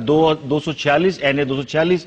246 NA 246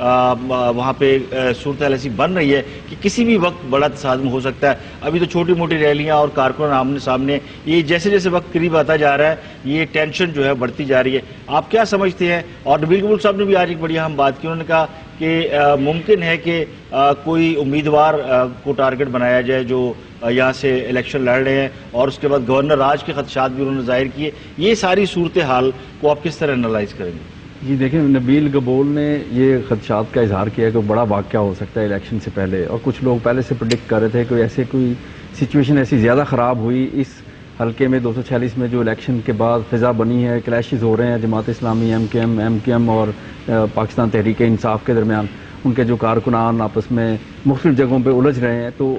وہاں پہ صورتحال ایسی بن رہی ہے کہ کسی بھی وقت بڑا تصادم ہو سکتا ہے. ابھی تو چھوٹی موٹی ریلیاں اور کارکن آمنے سامنے, یہ جیسے جیسے وقت قریب آتا جا رہا ہے یہ ٹینشن جو ہے بڑھتی جا رہی ہے. آپ کیا سمجھتے ہیں؟ اور نبیل قبول صاحب نے بھی آج ایک بڑی اہم بات کی, انہوں نے کہا کہ ممکن ہے کہ کوئی امیدوار کو ٹارگٹ بنایا جائے جو یہاں سے الیکشن لڑ رہے ہیں, اور اس کے بعد گورنر راج کے خدشات بھی انہوں نے ظاہر کیے. یہ ساری صورتحال کو آپ کس طرح انالائز کریں گے؟ جی دیکھیں, نبیل قبول نے یہ خدشات کا اظہار کیا کہ بڑا واقعہ ہو سکتا ہے الیکشن سے پہلے, اور کچھ لوگ پہلے سے پریڈکٹ کر رہے تھے کہ کوئی سچویشن ایسی زیادہ خراب ہوئی اس حلقے میں 246 میں جو الیکشن کے بعد فضا بنی ہے, کلیشز ہو رہے ہیں Jamaat Islami, M Q M اور پاکستان تحریک انصاف کے درمیان, ان کے جو کارکنان آپس میں مختلف جگہوں پہ الجھ رہے ہیں, تو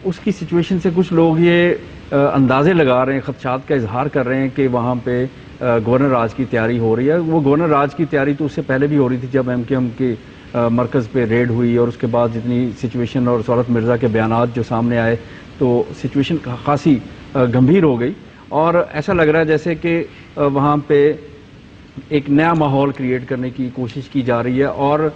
اس کی سچویشن سے کچھ لوگ یہ اندازے لگا رہے ہیں, خدشات کا اظہار کر رہے ہیں کہ وہاں پہ گورنر راج کی تیاری ہو رہی ہے. وہ گورنر راج کی تیاری تو اس سے پہلے بھی ہو رہی تھی جب ایم کیو ایم کے مرکز پہ ریڈ ہوئی, اور اس کے بعد جتنی سچویشن اور سہولت مرزا کے بیانات جو سامنے آئے تو سچویشن خاصی گمبھیر ہو گئی, اور ایسا لگ رہا ہے جیسے کہ وہاں پہ ایک نیا ماحول کریٹ کرنے کی کوشش کی جا رہی ہے. اور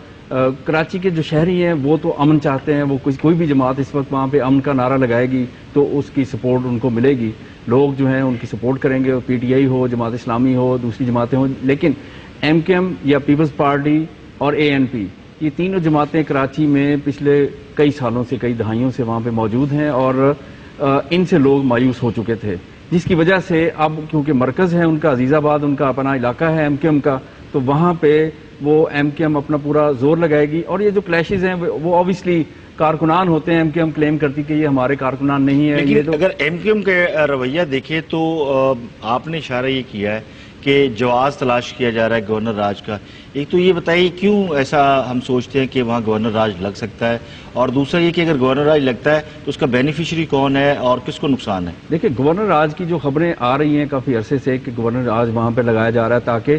کراچی کے جو شہری ہیں وہ تو امن چاہتے ہیں, وہ کوئی بھی جماعت اس وقت وہاں پہ امن کا نعرہ لگائے گی تو اس کی سپورٹ ان کو ملے گی, لوگ جو ہیں ان کی سپورٹ کریں گے, پی ٹی آئی ہو, جماعت اسلامی ہو, دوسری جماعتیں ہوں. لیکن ایم کیو ایم یا پیپلز پارٹی اور اے این پی, یہ تینوں جماعتیں کراچی میں پچھلے کئی سالوں سے, کئی دہائیوں سے وہاں پہ موجود ہیں, اور ان سے لوگ مایوس ہو چکے تھے, جس کی وجہ سے اب کیونکہ مرکز ہے ان کا عزیز آباد, ان کا اپنا علاقہ ہے ایم کیو ایم کا, تو وہاں پہ وہ ایم کیو ایم اپنا پورا زور لگائے گی. اور یہ جو کلیشز ہیں وہ اوبیسلی کارکنان ہوتے ہیں, ایم کیو ایم کلیم کرتی کہ یہ ہمارے کارکنان نہیں ہیں. لیکن اگر ایم کیو ایم کا رویہ دیکھیں تو آپ نے اشارہ یہ کیا ہے کہ جواز تلاش کیا جا رہا ہے گورنر راج کا. ایک تو یہ بتائیے کیوں ایسا ہم سوچتے ہیں کہ وہاں گورنر راج لگ سکتا ہے, اور دوسرا یہ کہ اگر گورنر راج لگتا ہے تو اس کا بینیفیشری کون ہے اور کس کو نقصان ہے؟ دیکھیں, گورنر راج کی جو خبریں آ رہی ہیں کافی عرصے سے کہ گورنر راج وہاں پہ لگایا جا رہا ہے تاکہ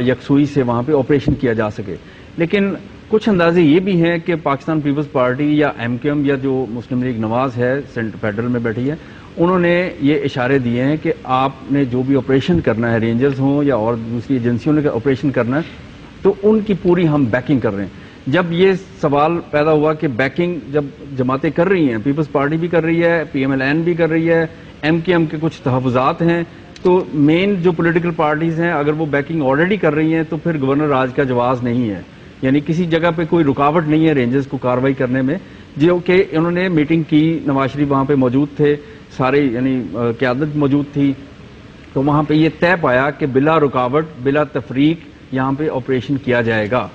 یکسوئی سے وہاں پہ آپریشن کیا جا سکے, لیکن کچھ اندازے یہ بھی ہیں کہ پاکستان پیپلز پارٹی یا ایم کیو ایم یا جو مسلم لیگ نواز ہے فیڈرل میں بیٹھی ہے, انہوں نے یہ اشارے دیے ہیں کہ آپ نے جو بھی آپریشن کرنا ہے, رینجرز ہوں یا اور دوسری ایجنسیوں نے آپریشن کرنا ہے, تو ان کی پوری ہم بیکنگ کر رہے ہیں. جب یہ سوال پیدا ہوا کہ بیکنگ جب جماعتیں کر رہی ہیں, پیپلز پارٹی بھی کر رہی ہے, پی ایم ایل این بھی کر رہی ہے, ایم کیو ایم کے کچھ تحفظات ہیں, تو مین جو پولیٹیکل پارٹیز ہیں اگر وہ بیکنگ آلریڈی کر رہی ہیں تو پھر گورنر راج کا جواز نہیں ہے, یعنی کسی جگہ پہ کوئی رکاوٹ نہیں ہے رینجرز کو کارروائی کرنے میں. جو کہ انہوں نے میٹنگ کی, نواز شریف وہاں پہ موجود تھے, سارے یعنی قیادت موجود تھی, تو وہاں پہ یہ طے پایا کہ بلا رکاوٹ بلا تفریق یہاں پہ آپریشن کیا جائے گا,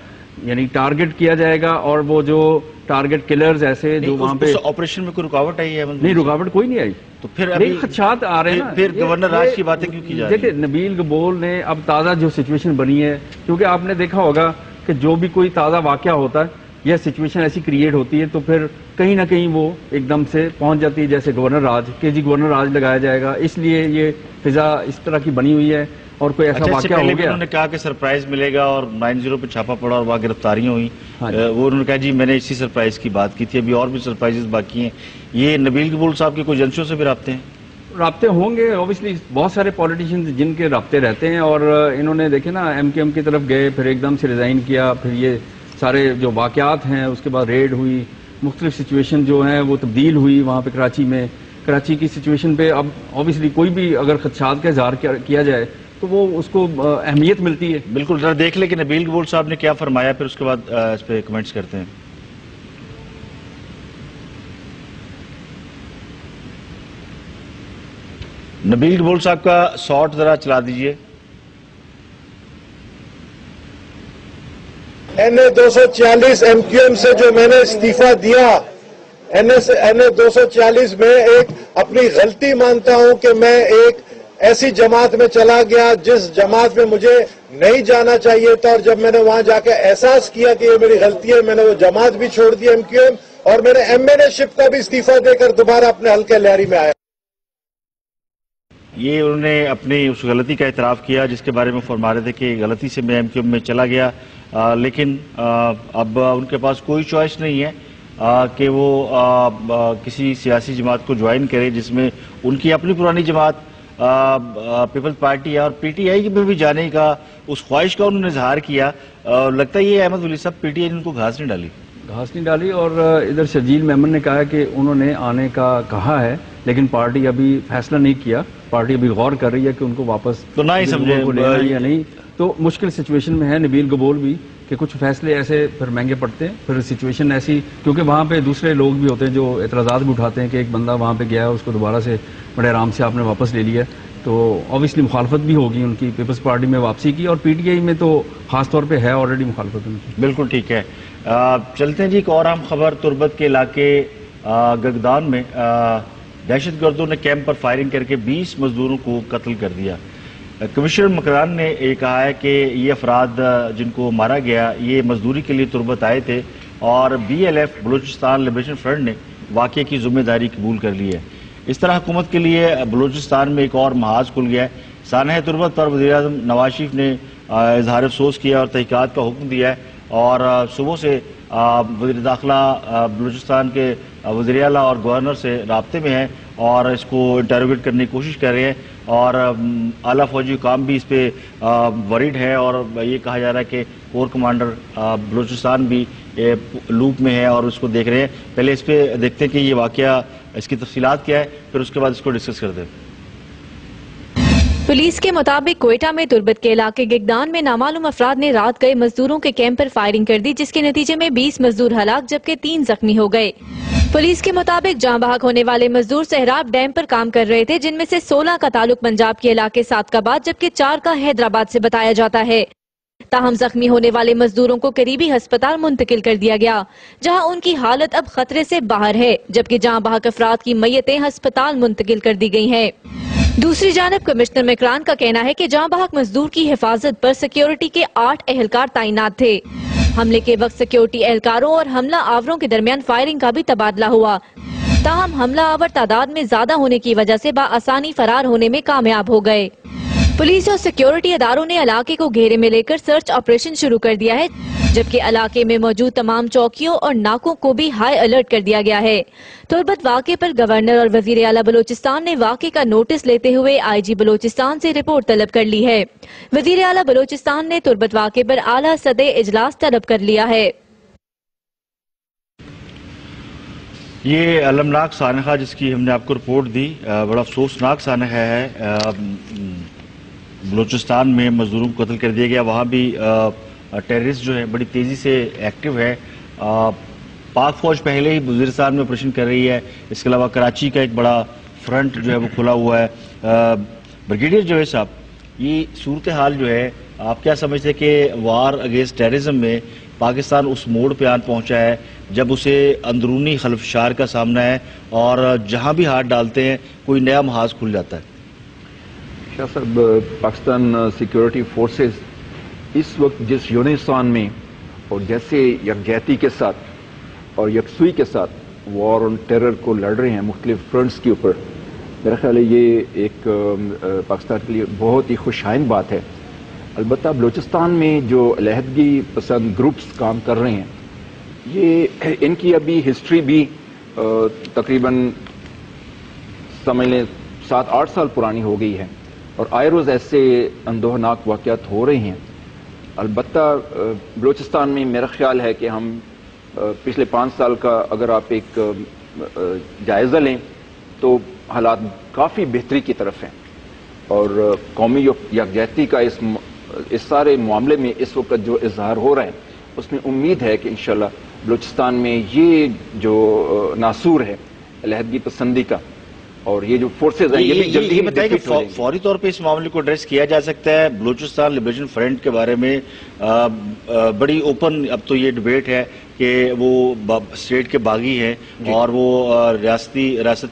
یعنی ٹارگٹ کیا جائے گا. اور وہ جو ٹارگٹ کلرز ایسے جو وہاں پہ آپریشن میں کوئی رکاوٹ آئی ہے؟ نہیں, رکاوٹ کوئی نہیں آئی. تو پھر ابھی خدشات آ رہے ہیں نا, پھر گورنر راج کی باتیں کیوں کی جا رہی ہیں؟ دیکھیں, نبیل قبول نے اب تازہ جو سچویشن بنی ہے, کیونکہ آپ نے دیکھا ہوگا کہ جو بھی کوئی تازہ واقعہ ہوتا ہے یا سچویشن ایسی کریٹ ہوتی ہے تو پھر کہیں نہ کہیں وہ ایک دم سے پہنچ جاتی ہے, جیسے گورنر راج کہ جی گورنر راج لگایا جائے گا, اس لیے یہ فضا اس طرح کی بنی ہوئی ہے. اور کوئی ایسا واقعہ ہو گیا, انہوں نے کہا کہ سرپرائز ملے گا اور 90 پہ چھاپا پڑا اور وہاں گرفتاریاں ہوئی, وہ انہوں نے کہا جی میں نے اسی سرپرائز کی بات کی تھی, ابھی اور بھی سرپرائزز باقی ہیں. یہ نبیل قبول صاحب کے کوئی ایجنسیوں سے بھی رابطے ہیں؟ رابطے ہوں گے اوبیسلی, بہت سارے پولیٹیشینز جن کے رابطے رہتے ہیں, اور انہوں نے دیکھے نا ایم کیو ایم کی طرف گئے, پھر ایک دم سے ریزائن کیا, پھر یہ سارے جو واقعات ہیں اس کے بعد ریڈ ہوئی, مختلف سچویشن جو ہیں وہ تبدیل ہوئی وہاں پہ کراچی میں. کراچی کی سچویشن پہ اب اوبیسلی کوئی بھی اگر خدشات کا اظہار کیا جائے تو وہ اس کو اہمیت ملتی ہے. بالکل, ذرا دیکھ لیں کہ نبیل قبول صاحب نے کیا فرمایا, پھر اس کے بعد اس پہ کمنٹس کرتے ہیں. نبیل قبول صاحب کا شارٹ ذرا چلا دیجئے. این اے 240 ایم کیو ایم سے جو میں نے استعفیٰ دیا, این اے 240 میں ایک اپنی غلطی مانتا ہوں کہ میں ایک ایسی جماعت میں چلا گیا جس جماعت میں مجھے نہیں جانا چاہیے تھا, اور جب میں نے وہاں جا کے احساس کیا کہ یہ میری غلطی ہے, میں نے وہ جماعت بھی چھوڑ دی ایم کیو ایم, اور میں نے ایم این اے شپ کا بھی استعفیٰ دے کر دوبارہ اپنے حلقہ لہری میں آیا. یہ انہوں نے اپنی اس غلطی کا اعتراف کیا جس کے بارے میں فرما رہے تھے کہ غلطی سے میں ایم کیو ایم میں چلا گیا, لیکن اب ان کے پاس کوئی چوائس نہیں ہے کہ وہ کسی سیاسی جماعت کو جوائن کرے جس میں ان کی اپنی پرانی جماعت پیپلز پارٹی ہے اور پی ٹی آئی میں بھی جانے کا اس خواہش کا انہوں نے اظہار کیا. لگتا ہے یہ احمد ولی صاحب پی ٹی آئی نے ان کو گھاس نہیں ڈالی اور ادھر شرجیل میمن نے کہا کہ انہوں نے آنے کا کہا ہے لیکن پارٹی ابھی فیصلہ نہیں کیا. پارٹی ابھی غور کر رہی ہے کہ ان کو واپس تو نہ ہی سمجھے یا نہیں. تو مشکل سچویشن میں ہے نبیل گبول بھی کہ کچھ فیصلے ایسے پھر مہنگے پڑتے ہیں. پھر سچویشن ایسی کیونکہ وہاں پہ دوسرے لوگ بھی ہوتے ہیں جو اعتراضات بھی اٹھاتے ہیں کہ ایک بندہ وہاں پہ گیا ہے اس کو دوبارہ سے بڑے آرام سے آپ نے واپس لے لیا. تو اوبیسلی مخالفت بھی ہوگی ان کی پیپلز پارٹی میں واپسی کی اور پی ٹی آئی میں تو خاص طور پہ ہے آلریڈی مخالفت ان کی. بالکل ٹھیک ہے. چلتے ہیں جی ایک اور اہم خبر. تربت کے علاقے گگدان میں دہشت گردوں نے کیمپ پر فائرنگ کر کے 20 مزدوروں کو قتل کر دیا. کمشنر مکران نے یہ کہا ہے کہ یہ افراد جن کو مارا گیا یہ مزدوری کے لیے تربت آئے تھے اور B L F Balochistan liberation front نے واقعے کی ذمہ داری قبول کر لی ہے. اس طرح حکومت کے لیے بلوچستان میں ایک اور محاذ کھل گیا ہے. سانحہ تربت پر وزیراعظم نواز شریف نے اظہار افسوس کیا اور تحقیقات کا حکم دیا ہے اور صبح سے وزیر داخلہ بلوچستان کے وزیر اعلیٰ اور گورنر سے رابطے میں ہیں اور اس کو انٹروگیٹ کرنے کی کوشش کر رہے ہیں اور اعلیٰ فوجی حکام بھی اس پہ وریڈ ہے اور یہ کہا جا رہا ہے کہ کور کمانڈر بلوچستان بھی لوپ میں ہے اور اس کو دیکھ رہے ہیں. پہلے اس پہ دیکھتے ہیں کہ یہ واقعہ اس کی تفصیلات کیا ہے پھر اس کے بعد اس کو ڈسکس کرتے ہیں. پولیس کے مطابق کوئٹہ میں تربت کے علاقے گگدان میں نامعلوم افراد نے رات گئے مزدوروں کے کیمپ پر فائرنگ کر دی جس کے نتیجے میں 20 مزدور ہلاک جبکہ 3 زخمی ہو گئے. پولیس کے مطابق جاں بحق ہونے والے مزدور سہراب ڈیم پر کام کر رہے تھے جن میں سے 16 کا تعلق پنجاب کے علاقے سعدکاباد جبکہ 4 کا حیدرآباد سے بتایا جاتا ہے. تاہم زخمی ہونے والے مزدوروں کو قریبی ہسپتال منتقل کر دیا گیا جہاں ان کی حالت اب خطرے سے باہر ہے جبکہ جاں بحق افراد کی میتیں ہسپتال منتقل کر دی گئی ہیں. دوسری جانب کمشنر مکران کا کہنا ہے کہ جاں بحق مزدور کی حفاظت پر سیکیورٹی کے 8 اہلکار تعینات تھے. حملے کے وقت سیکیورٹی اہلکاروں اور حملہ آوروں کے درمیان فائرنگ کا بھی تبادلہ ہوا. تاہم حملہ آور تعداد میں زیادہ ہونے کی وجہ سے بآسانی فرار ہونے میں کامیاب ہو گئے. پولیس اور سیکیورٹی اداروں نے علاقے کو گھیرے میں لے کر سرچ آپریشن شروع کر دیا ہے جبکہ علاقے میں موجود تمام چوکیوں اور ناکوں کو بھی ہائی الرٹ کر دیا گیا ہے. تربت واقعے پر گورنر اور وزیر اعلیٰ بلوچستان نے واقعے کا نوٹس لیتے ہوئے آئی جی بلوچستان سے رپورٹ طلب کر لی ہے. وزیر اعلیٰ بلوچستان نے تربت واقعے پر اعلیٰ سطح اجلاس طلب کر لیا ہے. یہ المناک سانحہ جس کی ہم نے آپ کو رپورٹ دی بڑا افسوسناک سانحہ ہے. بلوچستان میں مزدوروں کو قتل کر دیا گیا. وہاں بھی ٹیررسٹ جو ہے بڑی تیزی سے ایکٹیو ہے. پاک فوج پہلے ہی وزیرستان میں آپریشن کر رہی ہے. اس کے علاوہ کراچی کا ایک بڑا فرنٹ جو ہے وہ کھلا ہوا ہے. بریگیڈیئر جوید صاحب یہ صورتحال جو ہے آپ کیا سمجھتے ہیں کہ وار اگینسٹ ٹیررزم میں پاکستان اس موڑ پہ آن پہنچا ہے جب اسے اندرونی خلفشار کا سامنا ہے اور جہاں بھی ہاتھ ڈالتے ہیں کوئی نیا محاذ کھل جاتا ہے؟ شاہ صاحب پاکستان سیکیورٹی فورسز اس وقت جس یونیسان میں اور جیسے یکجہتی کے ساتھ اور یکسوئی کے ساتھ وار آن ٹیرر کو لڑ رہے ہیں مختلف فرنٹس کے اوپر، میرا خیال ہے یہ ایک پاکستان کے لیے بہت ہی خوش آئند بات ہے. البتہ بلوچستان میں جو علیحدگی پسند گروپس کام کر رہے ہیں یہ ان کی ابھی ہسٹری بھی تقریباً سمجھ لیں 7-8 سال پرانی ہو گئی ہے اور آئے روز ایسے اندوہناک واقعات ہو رہے ہیں. البتہ بلوچستان میں میرا خیال ہے کہ ہم پچھلے 5 سال کا اگر آپ ایک جائزہ لیں تو حالات کافی بہتری کی طرف ہیں اور قومی یکجہتی کا اس سارے معاملے میں اس وقت جو اظہار ہو رہا ہے اس میں امید ہے کہ انشاءاللہ بلوچستان میں یہ جو ناسور ہے علیحدگی پسندی کا اور یہ جو فورسز ہیں یہ بھی جلدی ہی بتائیں کہ فوری طور پہ اس معاملے کو ایڈریس کیا جا سکتا ہے. بلوچستان لبریشن فرنٹ کے بارے میں بڑی اوپن اب تو یہ ڈیبیٹ ہے کہ وہ اسٹیٹ کے باغی ہیں اور وہ ریاست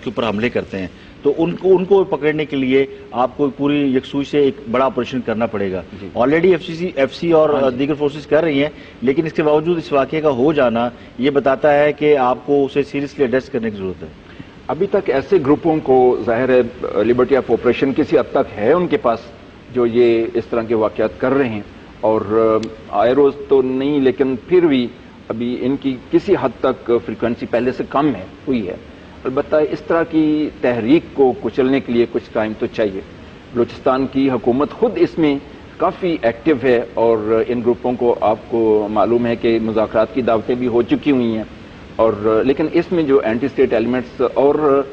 کے اوپر حملے کرتے ہیں تو ان کو پکڑنے کے لیے آپ کو پوری یکسوئی سے ایک بڑا آپریشن کرنا پڑے گا. آلریڈی ایف سی اور دیگر فورسز کر رہی ہیں لیکن اس کے باوجود اس واقعے کا ہو جانا یہ بتاتا ہے کہ آپ کو اسے سیریسلی ایڈریس کرنے کی ضرورت ہے. ابھی تک ایسے گروپوں کو ظاہر ہے لبرٹی آف آپریشن کسی حد تک ہے ان کے پاس جو یہ اس طرح کے واقعات کر رہے ہیں اور آئے روز تو نہیں لیکن پھر بھی ابھی ان کی کسی حد تک فریکوینسی پہلے سے کم ہوئی ہے. البتہ اس طرح کی تحریک کو کچلنے کے لیے کچھ ٹائم تو چاہیے. بلوچستان کی حکومت خود اس میں کافی ایکٹیو ہے، اور ان گروپوں کو آپ کو معلوم ہے کہ مذاکرات کی دعوتیں بھی ہو چکی ہوئی ہیں، اور لیکن اس میں جو اینٹی اسٹیٹ ایلیمنٹس اور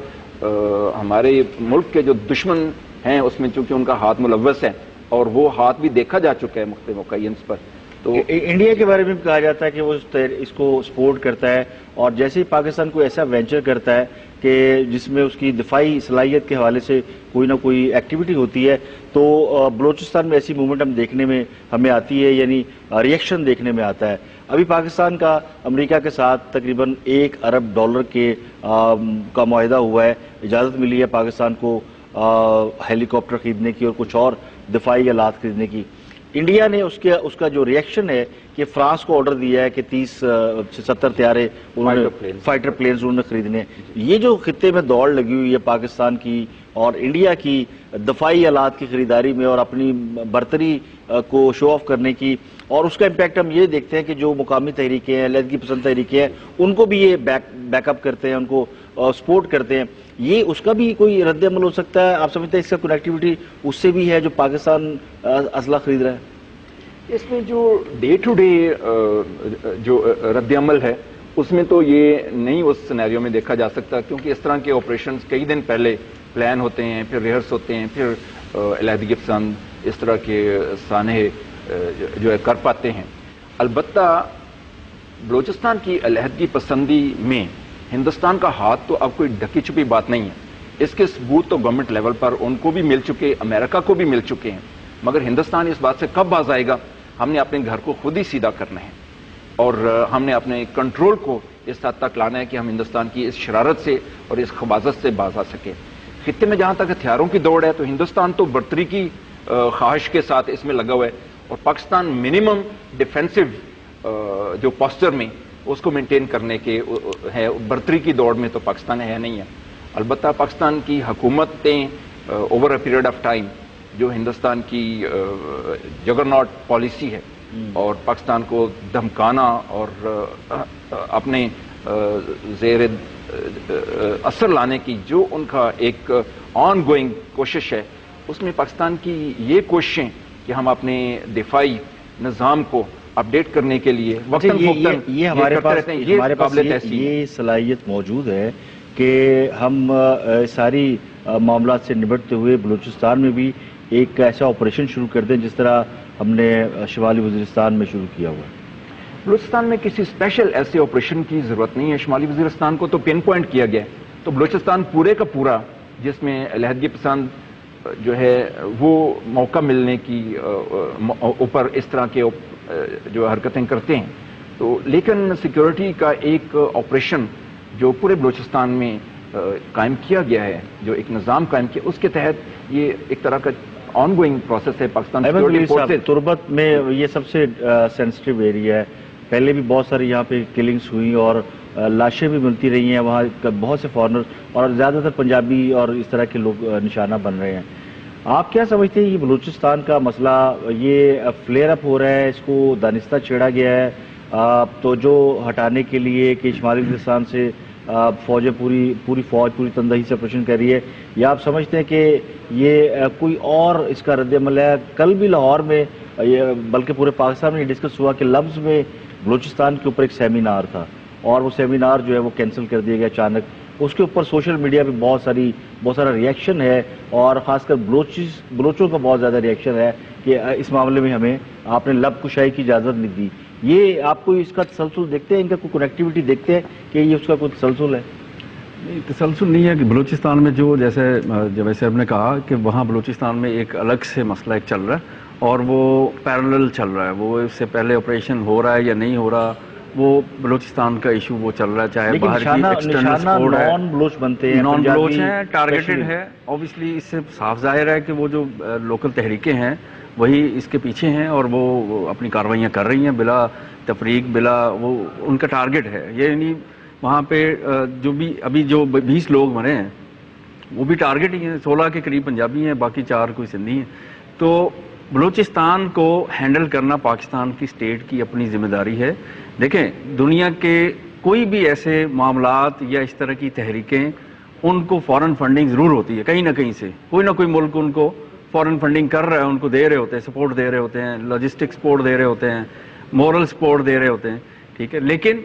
ہمارے ملک کے جو دشمن ہیں اس میں چونکہ ان کا ہاتھ ملوث ہے، اور وہ ہاتھ بھی دیکھا جا چکا ہے مختلف موقعینس پر. تو انڈیا کے بارے میں بھی کہا جاتا ہے کہ وہ اس کو سپورٹ کرتا ہے، اور جیسے ہی پاکستان کوئی ایسا وینچر کرتا ہے کہ جس میں اس کی دفاعی صلاحیت کے حوالے سے کوئی نہ کوئی ایکٹیویٹی ہوتی ہے، تو بلوچستان میں ایسی موومنٹ ہم دیکھنے میں ہمیں آتی ہے، یعنی ریئیکشن دیکھنے میں آتا ہے. ابھی پاکستان کا امریکہ کے ساتھ تقریباً $1 ارب کا معاہدہ ہوا ہے، اجازت ملی ہے پاکستان کو ہیلی کاپٹر خریدنے کی اور کچھ اور دفاعی آلات خریدنے کی. انڈیا نے اس کا جو ریئیکشن ہے کہ فرانس کو آرڈر دیا ہے کہ 30 سے 70 طیارے فائٹر پلینز انہوں نے خریدنے. یہ جو خطے میں دوڑ لگی ہوئی ہے پاکستان کی اور انڈیا کی دفاعی آلات کی خریداری میں اور اپنی برتری کو شو آف کرنے کی، اور اس کا امپیکٹ ہم یہ دیکھتے ہیں کہ جو مقامی تحریکیں ہیں، علیحدگی پسند تحریکیں ہیں، ان کو بھی یہ بیک اپ کرتے ہیں، ان کو سپورٹ کرتے ہیں. یہ اس کا بھی کوئی رد عمل ہو سکتا ہے؟ آپ سمجھتے ہیں اس کا کنیکٹیوٹی اس سے بھی ہے جو پاکستان اسلحہ خرید رہا ہے؟ اس میں جو ڈے ٹو ڈے جو رد عمل ہے اس میں تو یہ نہیں اس سینیریو میں دیکھا جا سکتا، کیونکہ اس طرح کے آپریشنز کئی دن پہلے پلان ہوتے ہیں، پھر ریہرس ہوتے ہیں، پھر علیحدگی پسند اس طرح کے سانحے جو ہے کر پاتے ہیں. البتہ بلوچستان کی علیحدگی پسندی میں ہندوستان کا ہاتھ تو اب کوئی ڈھکی چھپی بات نہیں ہے. اس کے ثبوت تو گورنمنٹ لیول پر ان کو بھی مل چکے، امریکہ کو بھی مل چکے ہیں، مگر ہندوستان اس بات سے کب باز آئے گا؟ ہم نے اپنے گھر کو خود ہی سیدھا کرنا ہے، اور ہم نے اپنے کنٹرول کو اس حد تک لانا ہے کہ ہم ہندوستان کی اس شرارت سے اور اس خباثت سے باز آ سکیں. خطے میں جہاں تک ہتھیاروں کی دوڑ ہے تو ہندوستان تو برتری کی خواہش کے ساتھ اس میں لگا ہوا ہے، اور پاکستان منیمم ڈیفینسو جو پاسچر میں اس کو مینٹین کرنے کے ہے، برتری کی دوڑ میں تو پاکستان ہے نہیں ہے. البتہ پاکستان کی حکومتیں over a period of time جو ہندوستان کی جگرناٹ پالیسی ہے اور پاکستان کو دھمکانا اور اپنے زیر اثر لانے کی جو ان کا ایک آن گوئنگ کوشش ہے، اس میں پاکستان کی یہ کوششیں کہ ہم اپنے دفاعی نظام کو اپڈیٹ کرنے کے لیے یہ ہمارے پاس یہ صلاحیت موجود ہے کہ ہم ساری معاملات سے نمٹتے ہوئے بلوچستان میں بھی ایک ایسا آپریشن شروع کر دیں جس طرح ہم نے شمالی وزیرستان میں شروع کیا ہوا ہے. بلوچستان میں کسی اسپیشل ایسے آپریشن کی ضرورت نہیں ہے. شمالی وزیرستان کو تو پن پوائنٹ کیا گیا ہے، تو بلوچستان پورے کا پورا جس میں علیحدگی پسند جو ہے وہ موقع ملنے کی اوپر اس طرح کے جو حرکتیں کرتے ہیں. تو لیکن سیکیورٹی کا ایک آپریشن جو پورے بلوچستان میں قائم کیا گیا ہے، جو ایک نظام قائم کیا، اس کے تحت یہ ایک طرح کا آن گوئنگ پروسیس ہے. پاکستان سیکیورٹی فورسز تربت میں یہ سب سے سینسٹیو ایریا ہے. پہلے بھی بہت ساری یہاں پہ کلنگز ہوئی اور لاشیں بھی ملتی رہی ہیں وہاں، بہت سے فارنر اور زیادہ تر پنجابی اور اس طرح کے لوگ نشانہ بن رہے ہیں. آپ کیا سمجھتے ہیں یہ بلوچستان کا مسئلہ یہ فلیئر اپ ہو رہا ہے، اس کو دانستہ چھیڑا گیا ہے تو جو ہٹانے کے لیے کہ شمالی وزیرستان سے فوجیں پوری فوج پوری تندہی سے آپریشن کر رہی ہے، یا آپ سمجھتے ہیں کہ یہ کوئی اور اس کا رد عمل ہے؟ کل بھی لاہور میں بلکہ پورے پاکستان میں یہ ڈسکس ہوا کہ لفظ میں بلوچستان کے اوپر ایک سیمینار تھا اور وہ سیمینار جو ہے وہ کینسل کر دیا گیا اچانک. اس کے اوپر سوشل میڈیا پہ بہت سارا ریئیکشن ہے اور خاص کر بلوچوں کا بہت زیادہ ریئیکشن ہے کہ اس معاملے میں ہمیں آپ نے لب کشائی کی اجازت نہیں دی. یہ آپ کو اس کا تسلسل دیکھتے ہیں، ان کا کوئی کنیکٹیوٹی دیکھتے ہیں کہ یہ اس کا کوئی تسلسل ہے؟ نہیں، تسلسل نہیں ہے کہ بلوچستان میں جو ویسے ہم نے کہا کہ وہاں بلوچستان میں ایک الگ سے مسئلہ ایک چل رہا ہے اور وہ پیرالل چل رہا ہے. وہ اس سے پہلے آپریشن ہو رہا ہے یا نہیں ہو رہا، وہ بلوچستان کا ایشو وہ چل رہا ہے، چاہے باہر کی ایکسٹرنل سپورٹ ہے، نان بلوچ بنتے ہیں، نان بلوچ ہیں، ٹارگیٹڈ ہے. اوبیسلی اس سے صاف ظاہر ہے کہ وہ جو لوکل تحریکیں ہیں وہی اس کے پیچھے ہیں اور وہ اپنی کارروائیاں کر رہی ہیں بلا تفریق، بلا وہ ان کا ٹارگیٹ ہے. یعنی وہاں پہ جو بھی ابھی جو 20 لوگ مرے ہیں وہ بھی ٹارگیٹ ہی ہیں. 16 کے قریب پنجابی ہیں، باقی 4 کوئی سندھی ہیں. تو بلوچستان کو ہینڈل کرنا پاکستان کی اسٹیٹ کی اپنی ذمہ داری ہے. دیکھیں، دنیا کے کوئی بھی ایسے معاملات یا اس طرح کی تحریکیں ان کو فارن فنڈنگ ضرور ہوتی ہے، کہیں نہ کہیں سے کوئی نہ کوئی ملک ان کو فورن فنڈنگ کر رہا ہے ان کو دے رہے ہوتے ہیں, سپورٹ دے رہے ہوتے ہیں, لاجسٹک سپورٹ دے رہے ہوتے ہیں, مورل سپورٹ دے رہے ہوتے ہیں, ٹھیک ہے. لیکن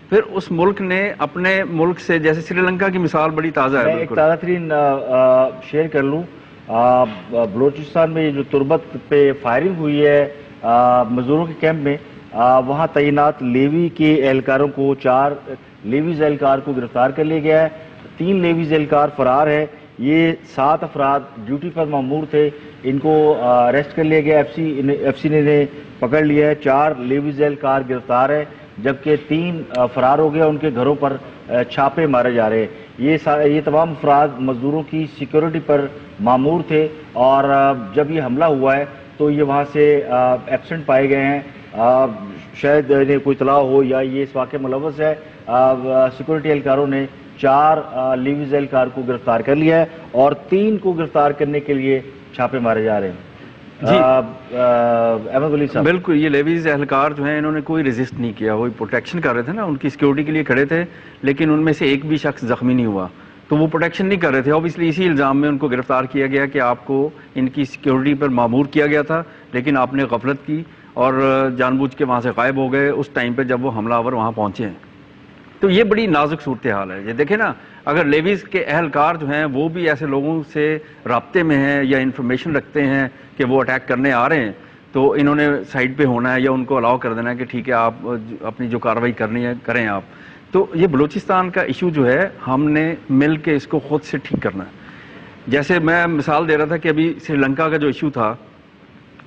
پھر اس ملک نے اپنے ملک سے, جیسے سری لنکا کی مثال بڑی تازہ ہے, ایک تازہ ترین شیئر کر لوں, بلوچستان میں یہ جو تربت پہ فائرنگ ہوئی ہے مزدوروں کے کیمپ میں, وہاں تعینات لیوی کے اہلکاروں کو 4 لیویز اہلکار کو گرفتار کر لیا گیا ہے. 3 لیویز اہلکار فرار ہے. یہ 7 افراد ڈیوٹی پر مامور تھے, ان کو اریسٹ کر لیا گیا, ایف سی نے انہیں پکڑ لیا ہے. 4 لیویز اہلکار گرفتار ہے جبکہ 3 فرار ہو گیا. ان کے گھروں پر چھاپے مارے جا رہے ہیں. یہ تمام افراد مزدوروں کی سیکیورٹی پر مامور تھے اور جب یہ حملہ ہوا ہے تو یہ وہاں سے ایبسنٹ پائے گئے ہیں. شاید انہیں کوئی اطلاع ہو یا یہ اس واقعے ملوث ہے. سیکورٹی اہلکاروں نے 4 لیویز اہلکار کو گرفتار کر لیا ہے اور 3 کو گرفتار کرنے کے لیے چھاپے مارے جا رہے ہیں. جی احمد ولی صاحب, بالکل, یہ لیویز اہلکار جو ہیں انہوں نے کوئی ریزسٹ نہیں کیا, وہ پروٹیکشن کر رہے تھے نا, ان کی سیکیورٹی کے لیے کھڑے تھے, لیکن ان میں سے ایک بھی شخص زخمی نہیں ہوا, تو وہ پروٹیکشن نہیں کر رہے تھے. اوبیسلی اسی الزام میں ان کو گرفتار کیا گیا کہ آپ کو ان کی سیکیورٹی پر مامور کیا گیا تھا, لیکن آپ نے غفلت کی اور جان بوجھ کے وہاں سے غائب ہو گئے اس ٹائم پہ جب وہ حملہ آور وہاں پہنچے ہیں. تو یہ بڑی نازک صورتحال ہے. یہ دیکھیں نا, اگر لیویز کے اہلکار جو ہیں وہ بھی ایسے لوگوں سے رابطے میں ہیں یا انفارمیشن رکھتے ہیں کہ وہ اٹیک کرنے آ رہے ہیں, تو انہوں نے سائڈ پہ ہونا ہے یا ان کو الاؤ کر دینا ہے کہ ٹھیک ہے آپ اپنی جو کارروائی کرنی ہے کریں آپ. تو یہ بلوچستان کا ایشو جو ہے ہم نے مل کے اس کو خود سے ٹھیک کرنا ہے. جیسے میں مثال دے رہا تھا کہ ابھی سری لنکا کا جو ایشو تھا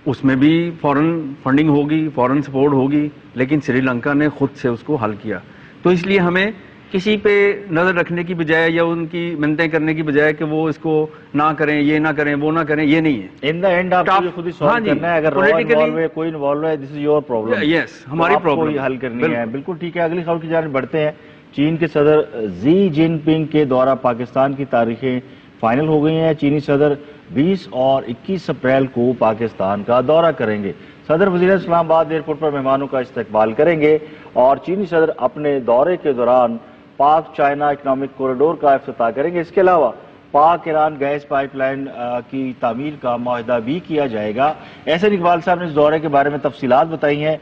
اس میں بھی فورن فنڈنگ ہوگی, فورن سپورٹ ہوگی, لیکن سری لنکا نے خود سے اس کو حل کیا. تو اس لیے ہمیں کسی پہ نظر رکھنے کی بجائے یا ان کی منتیں کرنے کی بجائے کہ وہ اس کو نہ کریں, یہ نہ کریں, وہ نہ کریں, یہ نہیں ہے. ان دا اینڈ آپ کو خود ہی سالو کرنا ہے. اگر کوئی انوالو ہے, دس از یور پرابلم. یس, ہماری پرابلم حل کرنی ہے. بالکل ٹھیک ہے. اگلی خبر کی جانب بڑھتے ہیں. چین کے صدر زی جن پنگ کے دورہ پاکستان کی تاریخیں فائنل ہو گئی ہیں. چینی صدر 20 اور 21 اپریل کو پاکستان کا دورہ کریں گے. صدر وزیر اسلام آباد ایئرپورٹ پر مہمانوں کا استقبال کریں گے اور چینی صدر اپنے دورے کے دوران پاک چائنا اکنامک کوریڈور کا افتتاح کریں گے. اس کے علاوہ پاک ایران گیس پائپ لائن کی تعمیر کا معاہدہ بھی کیا جائے گا. احسن اقبال صاحب نے اس دورے کے بارے میں تفصیلات بتائی ہیں,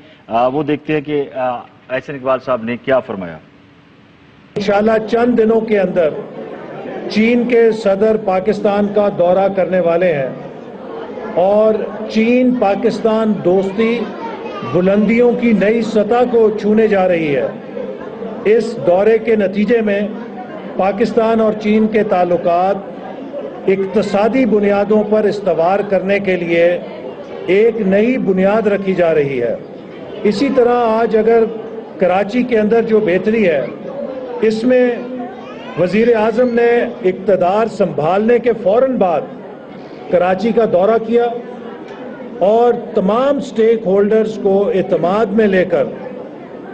وہ دیکھتے ہیں کہ احسن اقبال صاحب نے کیا فرمایا. انشاءاللہ چند دنوں کے اندر چین کے صدر پاکستان کا دورہ کرنے والے ہیں اور چین پاکستان دوستی بلندیوں کی نئی سطح کو چھونے جا رہی ہے. اس دورے کے نتیجے میں پاکستان اور چین کے تعلقات اقتصادی بنیادوں پر استوار کرنے کے لیے ایک نئی بنیاد رکھی جا رہی ہے. اسی طرح آج اگر کراچی کے اندر جو بہتری ہے, اس میں وزیر اعظم نے اقتدار سنبھالنے کے فوراً بعد کراچی کا دورہ کیا اور تمام سٹیک ہولڈرز کو اعتماد میں لے کر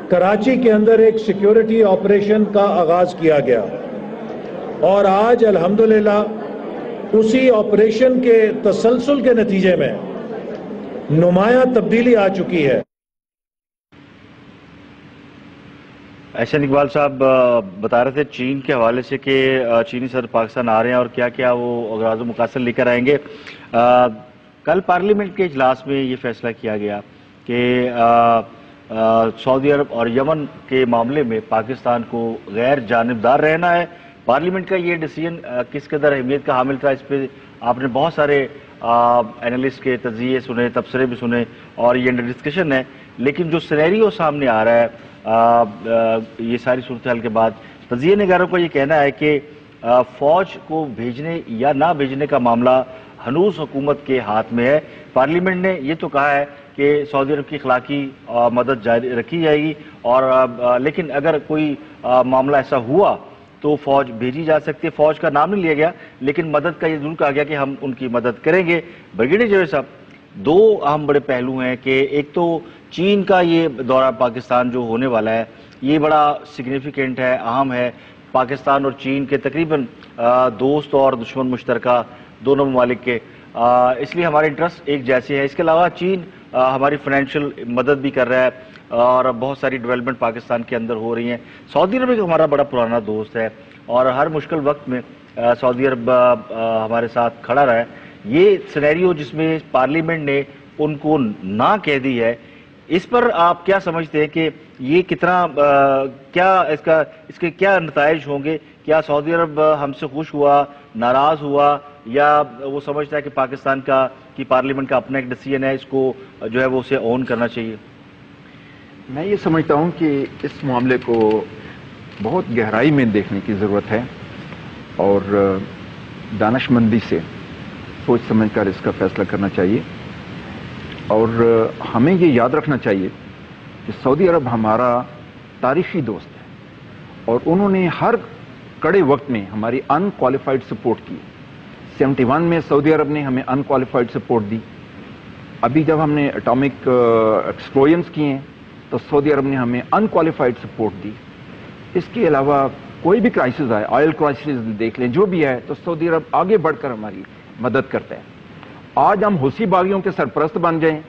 کراچی کے اندر ایک سیکیورٹی آپریشن کا آغاز کیا گیا اور آج الحمدللہ اسی آپریشن کے تسلسل کے نتیجے میں نمایاں تبدیلی آ چکی ہے. احسن اقبال صاحب بتا رہے تھے چین کے حوالے سے کہ چینی صدر پاکستان آ رہے ہیں اور کیا کیا وہ اغراض و مقاصد لے کر آئیں گے. کل پارلیمنٹ کے اجلاس میں یہ فیصلہ کیا گیا کہ سعودی عرب اور یمن کے معاملے میں پاکستان کو غیر جانبدار رہنا ہے. پارلیمنٹ کا یہ ڈیسیژن کس قدر اہمیت کا حامل تھا, اس پہ آپ نے بہت سارے اینالسٹ کے تجزیے سنے, تبصرے بھی سنے اور یہ انڈر ڈسکشن ہے. لیکن جو سینیریو سامنے آ رہا ہے یہ ساری صورتحال کے بعد, تجزیہ نگاروں کا یہ کہنا ہے کہ فوج کو بھیجنے یا نہ بھیجنے کا معاملہ ہنوز حکومت کے ہاتھ میں ہے. پارلیمنٹ نے یہ تو کہا ہے کہ سعودی عرب کی اخلاقی مدد جاری رکھی جائے گی اور لیکن اگر کوئی معاملہ ایسا ہوا تو فوج بھیجی جا سکتی ہے. فوج کا نام نہیں لیا گیا لیکن مدد کا یہ ضرور کہا گیا کہ ہم ان کی مدد کریں گے. بریگیڈیئر جاوید صاحب, دو اہم بڑے پہلو ہیں کہ ایک تو چین کا یہ دورہ پاکستان جو ہونے والا ہے یہ بڑا سگنیفیکنٹ ہے, اہم ہے. پاکستان اور چین کے تقریباً دوست اور دشمن مشترکہ دونوں ممالک کے, اس لیے ہمارے انٹرسٹ ایک جیسے ہیں. اس کے علاوہ چین ہماری فائنینشیل مدد بھی کر رہا ہے اور بہت ساری ڈیولپمنٹ پاکستان کے اندر ہو رہی ہیں. سعودی عرب ہمارا بڑا پرانا دوست ہے اور ہر مشکل وقت میں سعودی عرب ہمارے ساتھ کھڑا رہا ہے. یہ سینیریو جس میں پارلیمنٹ نے ان کو نہ کہہ دی ہے، اس پر آپ کیا سمجھتے ہیں کہ یہ کتنا کیا اس کے کیا نتائج ہوں گے؟ کیا سعودی عرب ہم سے خوش ہوا، ناراض ہوا، یا وہ سمجھتا ہے کہ پاکستان کی پارلیمنٹ کا اپنا ایک ڈیسیژن ہے، اس کو جو ہے وہ اسے اون کرنا چاہیے؟ میں یہ سمجھتا ہوں کہ اس معاملے کو بہت گہرائی میں دیکھنے کی ضرورت ہے اور دانش مندی سے سوچ سمجھ کر اس کا فیصلہ کرنا چاہیے، اور ہمیں یہ یاد رکھنا چاہیے کہ سعودی عرب ہمارا تاریخی دوست ہے اور انہوں نے ہر کڑے وقت میں ہماری ان کوالیفائڈ سپورٹ کی۔ 71 میں سعودی عرب نے ہمیں ان کوالیفائڈ سپورٹ دی، ابھی جب ہم نے اٹامک ایکسپلوژنز کیے ہیں تو سعودی عرب نے ہمیں ان کوالیفائڈ سپورٹ دی۔ اس کے علاوہ کوئی بھی کرائسس آئے، آئل کرائسس دیکھ لیں، جو بھی ہے، تو سعودی عرب آگے بڑھ کر ہماری مدد کرتا ہے۔ آج ہم حوثی باغیوں کے سرپرست بن جائیں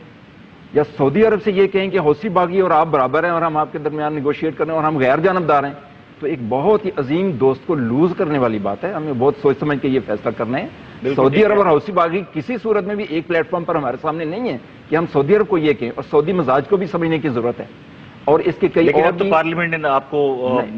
یا سعودی عرب سے یہ کہیں کہ حوثی باغی اور آپ برابر ہیں اور ہم آپ کے درمیان نیگوشیٹ کریں اور ہم غیر جانبدار ہیں، تو ایک بہت ہی عظیم دوست کو لوز کرنے والی بات ہے۔ ہمیں بہت سوچ سمجھ کے یہ فیصلہ کرنا ہے۔ سعودی عرب اور حوثی باغی کسی صورت میں بھی ایک پلیٹ فارم پر ہمارے سامنے نہیں ہے کہ ہم سعودی عرب کو یہ کہیں، اور سعودی مزاج کو بھی سمجھنے کی ضرورت ہے۔ اور اس کے کئی اور پارلیمنٹ نے آپ کو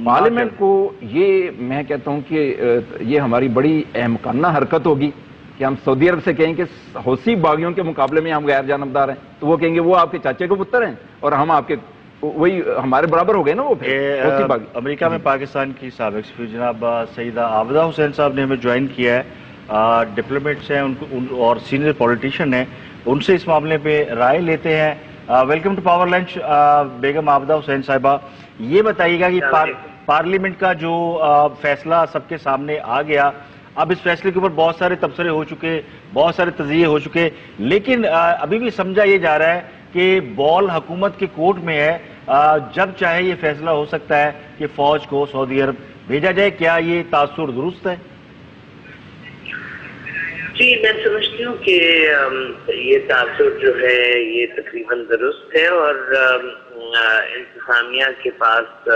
پارلیمنٹ کو یہ میں کہتا ہوں کہ یہ ہماری بڑی احمقانہ حرکت ہوگی کہ ہم سعودی عرب سے کہیں کہ حوثی باغیوں کے مقابلے میں ہم غیر جانبدار ہیں، تو وہ کہیں گے وہ آپ کے چاچے کو پتر ہیں اور ہم آپ کے وہی ہمارے برابر ہو گئے نا وہ حوثی باغی۔ امریکہ میں پاکستان کی سابق سفیر جناب سیدہ عابدہ حسین صاحب نے ہمیں جوائن کیا ہے، ڈپلومیٹس ہیں اور سینئر پولیٹیشین ہیں، ان سے اس معاملے پہ رائے لیتے ہیں۔ ویلکم ٹو پاور لنچ بیگم عابدہ حسین صاحبہ، یہ بتائیے گا کہ پارلیمنٹ کا جو فیصلہ سب کے سامنے آ گیا، اب اس فیصلے کے اوپر بہت سارے تبصرے ہو چکے، بہت سارے تجزیے ہو چکے، لیکن ابھی بھی سمجھا یہ جا رہا ہے کہ بال حکومت کے کورٹ میں ہے، جب چاہے یہ فیصلہ ہو سکتا ہے کہ فوج کو سعودی عرب بھیجا جائے۔ کیا یہ تاثر درست ہے؟ جی، میں سمجھتی ہوں کہ یہ تاثر جو ہے یہ تقریباً درست ہے، اور انتظامیہ کے پاس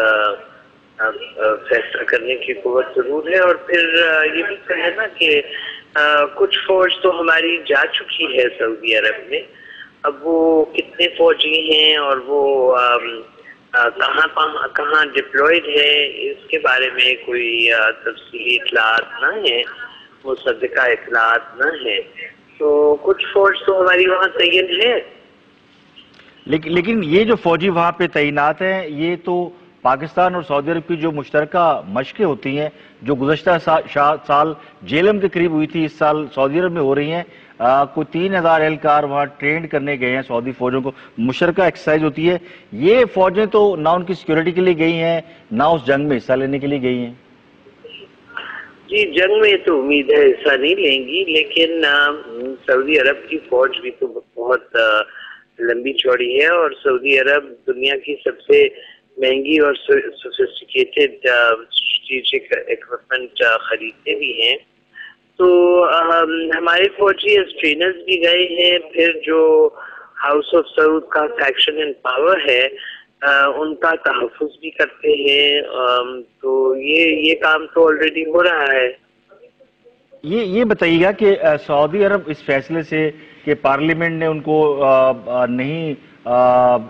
فیصلہ کرنے کی قوت ضرور ہے، اور پھر یہ بھی ہے نا کہ کچھ فوج تو ہماری جا چکی ہے سعودی عرب میں، اب وہ کتنے فوجی ہیں اور وہ کہاں ڈپلوئڈ ہے، اس کے بارے میں کوئی تفصیلی اطلاعات نہ ہیں، مصدقہ اطلاعات نہ ہیں، تو کچھ فوج تو ہماری وہاں تعین ہے۔ لیکن یہ جو فوجی وہاں پہ تعینات ہیں، یہ تو پاکستان اور سعودی عرب کی جو مشترکہ مشقیں ہوتی ہیں، جو گزشتہ سال جیلم کے قریب ہوئی تھی، اس سال سعودی عرب میں ہو رہی ہیں، کوئی 3000 اہلکار وہاں ٹرینڈ کرنے گئے ہیں سعودی فوجوں کو، مشترکہ ایکسرسائز ہوتی ہے۔ یہ فوجیں تو نہ ان کی سیکیورٹی کے لیے گئی ہیں، نہ اس جنگ میں حصہ لینے کے لیے گئی ہیں۔ جی، جنگ میں تو امید ہے حصہ نہیں لیں گی، لیکن سعودی عرب کی فوج بھی تو بہت لمبی چوڑی ہے، اور سعودی عرب دنیا کی سب سے مہنگی اور سوفسٹیکیٹڈ اسٹریٹجک اکوپمنٹ خریدتے بھی ہیں، تو ہمارے فوجی ٹرینرز بھی گئے ہیں، پھر جو ہاؤس آف سعود کا فیکشن ان پاور ہے ان کا تحفظ بھی کرتے ہیں، تو یہ کام تو آلریڈی ہو رہا ہے۔ یہ بتائیے گا کہ سعودی عرب اس فیصلے سے کہ پارلیمنٹ نے ان کو نہیں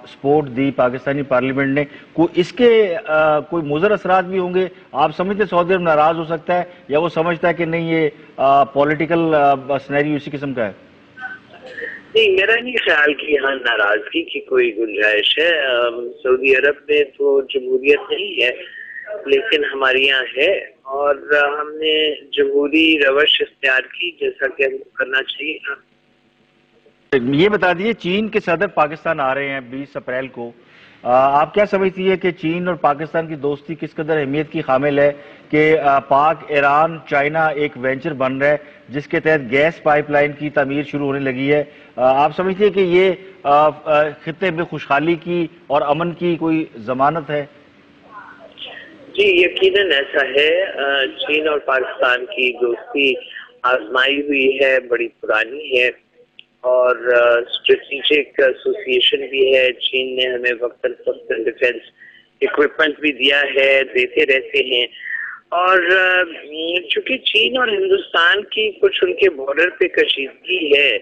سپورٹ دی، پاکستانی پارلیمنٹ نے، اس کے کوئی مضر اثرات بھی ہوں گے؟ آپ سمجھتے ہیں سعودی عرب ناراض ہو سکتا ہے، یا وہ سمجھتا ہے کہ نہیں یہ پولیٹیکل سینیریو اسی قسم کا ہے؟ نہیں، میرا نہیں خیال کہ یہاں ناراضگی کی کوئی گنجائش ہے۔ سعودی عرب میں تو جمہوریت نہیں ہے، لیکن ہمارے یہاں ہے، اور ہم نے جمہوری روش اختیار کی جیسا کہ ہم کو کرنا چاہیے۔ یہ بتا دیجیے، چین کے صدر پاکستان آ رہے ہیں 20 اپریل کو، آپ کیا سمجھتی ہے کہ چین اور پاکستان کی دوستی کس قدر اہمیت کی حامل ہے کہ پاک ایران چائنا ایک وینچر بن رہا ہے جس کے تحت گیس پائپ لائن کی تعمیر شروع ہونے لگی ہے؟ آپ سمجھتی ہے کہ یہ خطے میں خوشحالی کی اور امن کی کوئی ضمانت ہے؟ جی، یقیناً ایسا ہے۔ چین اور پاکستان کی دوستی آزمائی ہوئی ہے، بڑی پرانی ہے، اور اسٹریٹجک ایسوسیشن بھی ہے۔ چین نے ہمیں وقتاً فوقتاً ڈیفنس اکوپمنٹ بھی دیا ہے، دیتے رہتے ہیں، اور چونکہ چین اور ہندوستان کی کچھ ان کے بارڈر پہ کشیدگی ہے،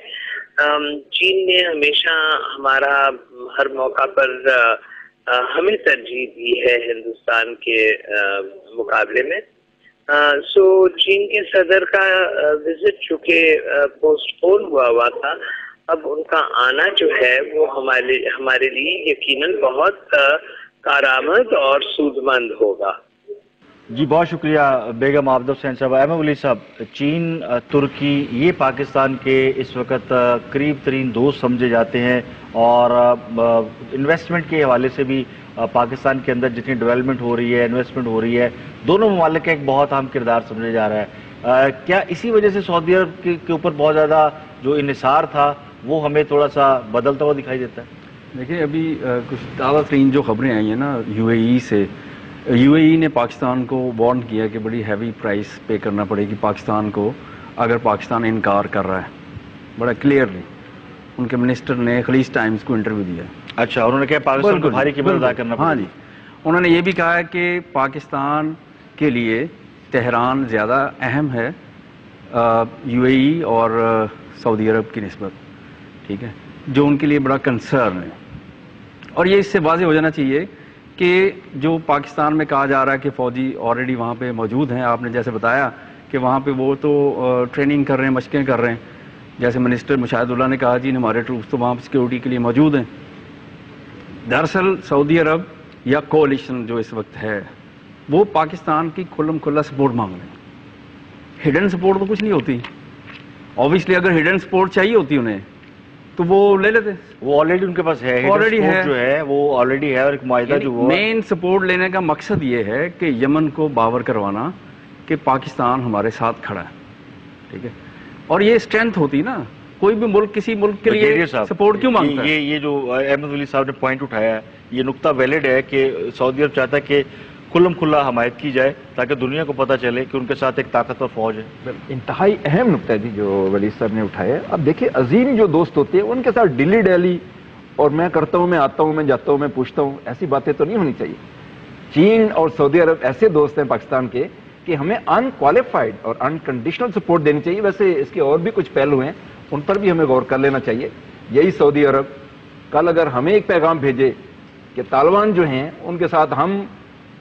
چین نے ہمیشہ ہمارا ہر موقع پر ہمیں ترجیح دی ہے ہندوستان کے مقابلے میں. سو چین کے صدر کا وزٹ چونکہ پوسٹ پون ہوا تھا، اب ان کا آنا جو ہے وہ ہمارے لیے یقیناً بہت کارآمد اور سودمند ہوگا. جی بہت شکریہ بیگم عابدہ حسین صاحب. احمد ولی صاحب، چین، ترکی یہ پاکستان کے اس وقت قریب ترین دوست سمجھے جاتے ہیں، اور انویسٹمنٹ کے حوالے سے بھی پاکستان کے اندر جتنی ڈیولپمنٹ ہو رہی ہے، انویسٹمنٹ ہو رہی ہے، دونوں ممالک کا ایک بہت اہم کردار سمجھا جا رہا ہے. کیا اسی وجہ سے سعودی عرب کے اوپر بہت زیادہ جو انحصار تھا وہ ہمیں تھوڑا سا بدلتا ہوا دکھائی دیتا ہے؟ دیکھیں، ابھی کچھ تازہ ترین جو خبریں آئی ہیں نا یو اے ای سے، یو اے ای نے پاکستان کو وارن کیا کہ بڑی ہیوی پرائس پے کرنا پڑے گی پاکستان کو اگر پاکستان انکار کر رہا ہے. بڑا کلیئرلی ان کے منسٹر نے خلیج ٹائمز کو انٹرویو دیا. اچھا، انہوں نے کہا پاکستان کو بھاری قیمت ادا کرنا پڑے گا. ہاں جی، انہوں نے یہ بھی کہا ہے کہ پاکستان کے لیے تہران زیادہ اہم ہے یو اے ای اور سعودی عرب کی نسبت، ٹھیک ہے، جو ان کے لیے بڑا کنسرن ہے. اور یہ اس سے واضح ہو جانا چاہیے کہ جو پاکستان میں کہا جا رہا ہے کہ فوجی آلریڈی وہاں پہ موجود ہیں، آپ نے جیسے بتایا کہ وہاں پہ وہ تو ٹریننگ کر رہے ہیں، مشقیں کر رہے ہیں، جیسے منسٹر مشاہد اللہ نے کہا جی ہمارے ٹروپس تو وہاں پہ سیکیورٹی کے لیے موجود ہیں. دراصل سعودی عرب یا کولیشن جو اس وقت ہے وہ پاکستان کی کھلم کھلا سپورٹ مانگ رہے ہیں. ہڈن سپورٹ تو کچھ نہیں ہوتی. اوبیسلی اگر ہڈن سپورٹ چاہیے ہوتی انہیں تو وہ لے لیتے. وہ آلریڈی ان کے پاس ہے، آلریڈی ہے جو ہے وہ آلریڈی ہے، اور ایک معاہدہ جو وہ مین سپورٹ لینے کا مقصد یہ ہے کہ یمن کو باور کروانا کہ پاکستان ہمارے ساتھ کھڑا ہے، ٹھیک ہے. اور یہ اسٹرینتھ ہوتی نا، کوئی بھی ملک کسی ملک کے لیے سپورٹ کیوں مانگتا ہے؟ یہ جو احمد ولی صاحب نے پوائنٹ اٹھایا ہے یہ نقطہ ویلڈ ہے کہ سعودی عرب چاہتا ہے کہ کھلم کھلا حمایت کی جائے تاکہ دنیا کو پتہ چلے کہ ان کے ساتھ ایک طاقتور فوج ہے. انتہائی اہم نقطہ ہے جی جو ولی صاحب نے اٹھایا ہے. اب دیکھیں، عظیم جو دوست ہوتے ہیں ان کے ساتھ ڈیلی ڈیلی اور میں کرتا ہوں، میں آتا ہوں، میں جاتا ہوں، میں پوچھتا ہوں، ایسی باتیں تو نہیں ہونی چاہیے. چین اور سعودی عرب ایسے دوست ہیں پاکستان کے کہ ہمیں ان کوالیفائڈ اور انکنڈیشنل سپورٹ دینی چاہیے. ویسے اس کے اور بھی کچھ پہلو ہیں، ان پر بھی ہمیں غور کر لینا چاہیے. یہی سعودی عرب کل اگر ہمیں ایک پیغام بھیجے کہ طالبان جو ہیں ان کے ساتھ ہم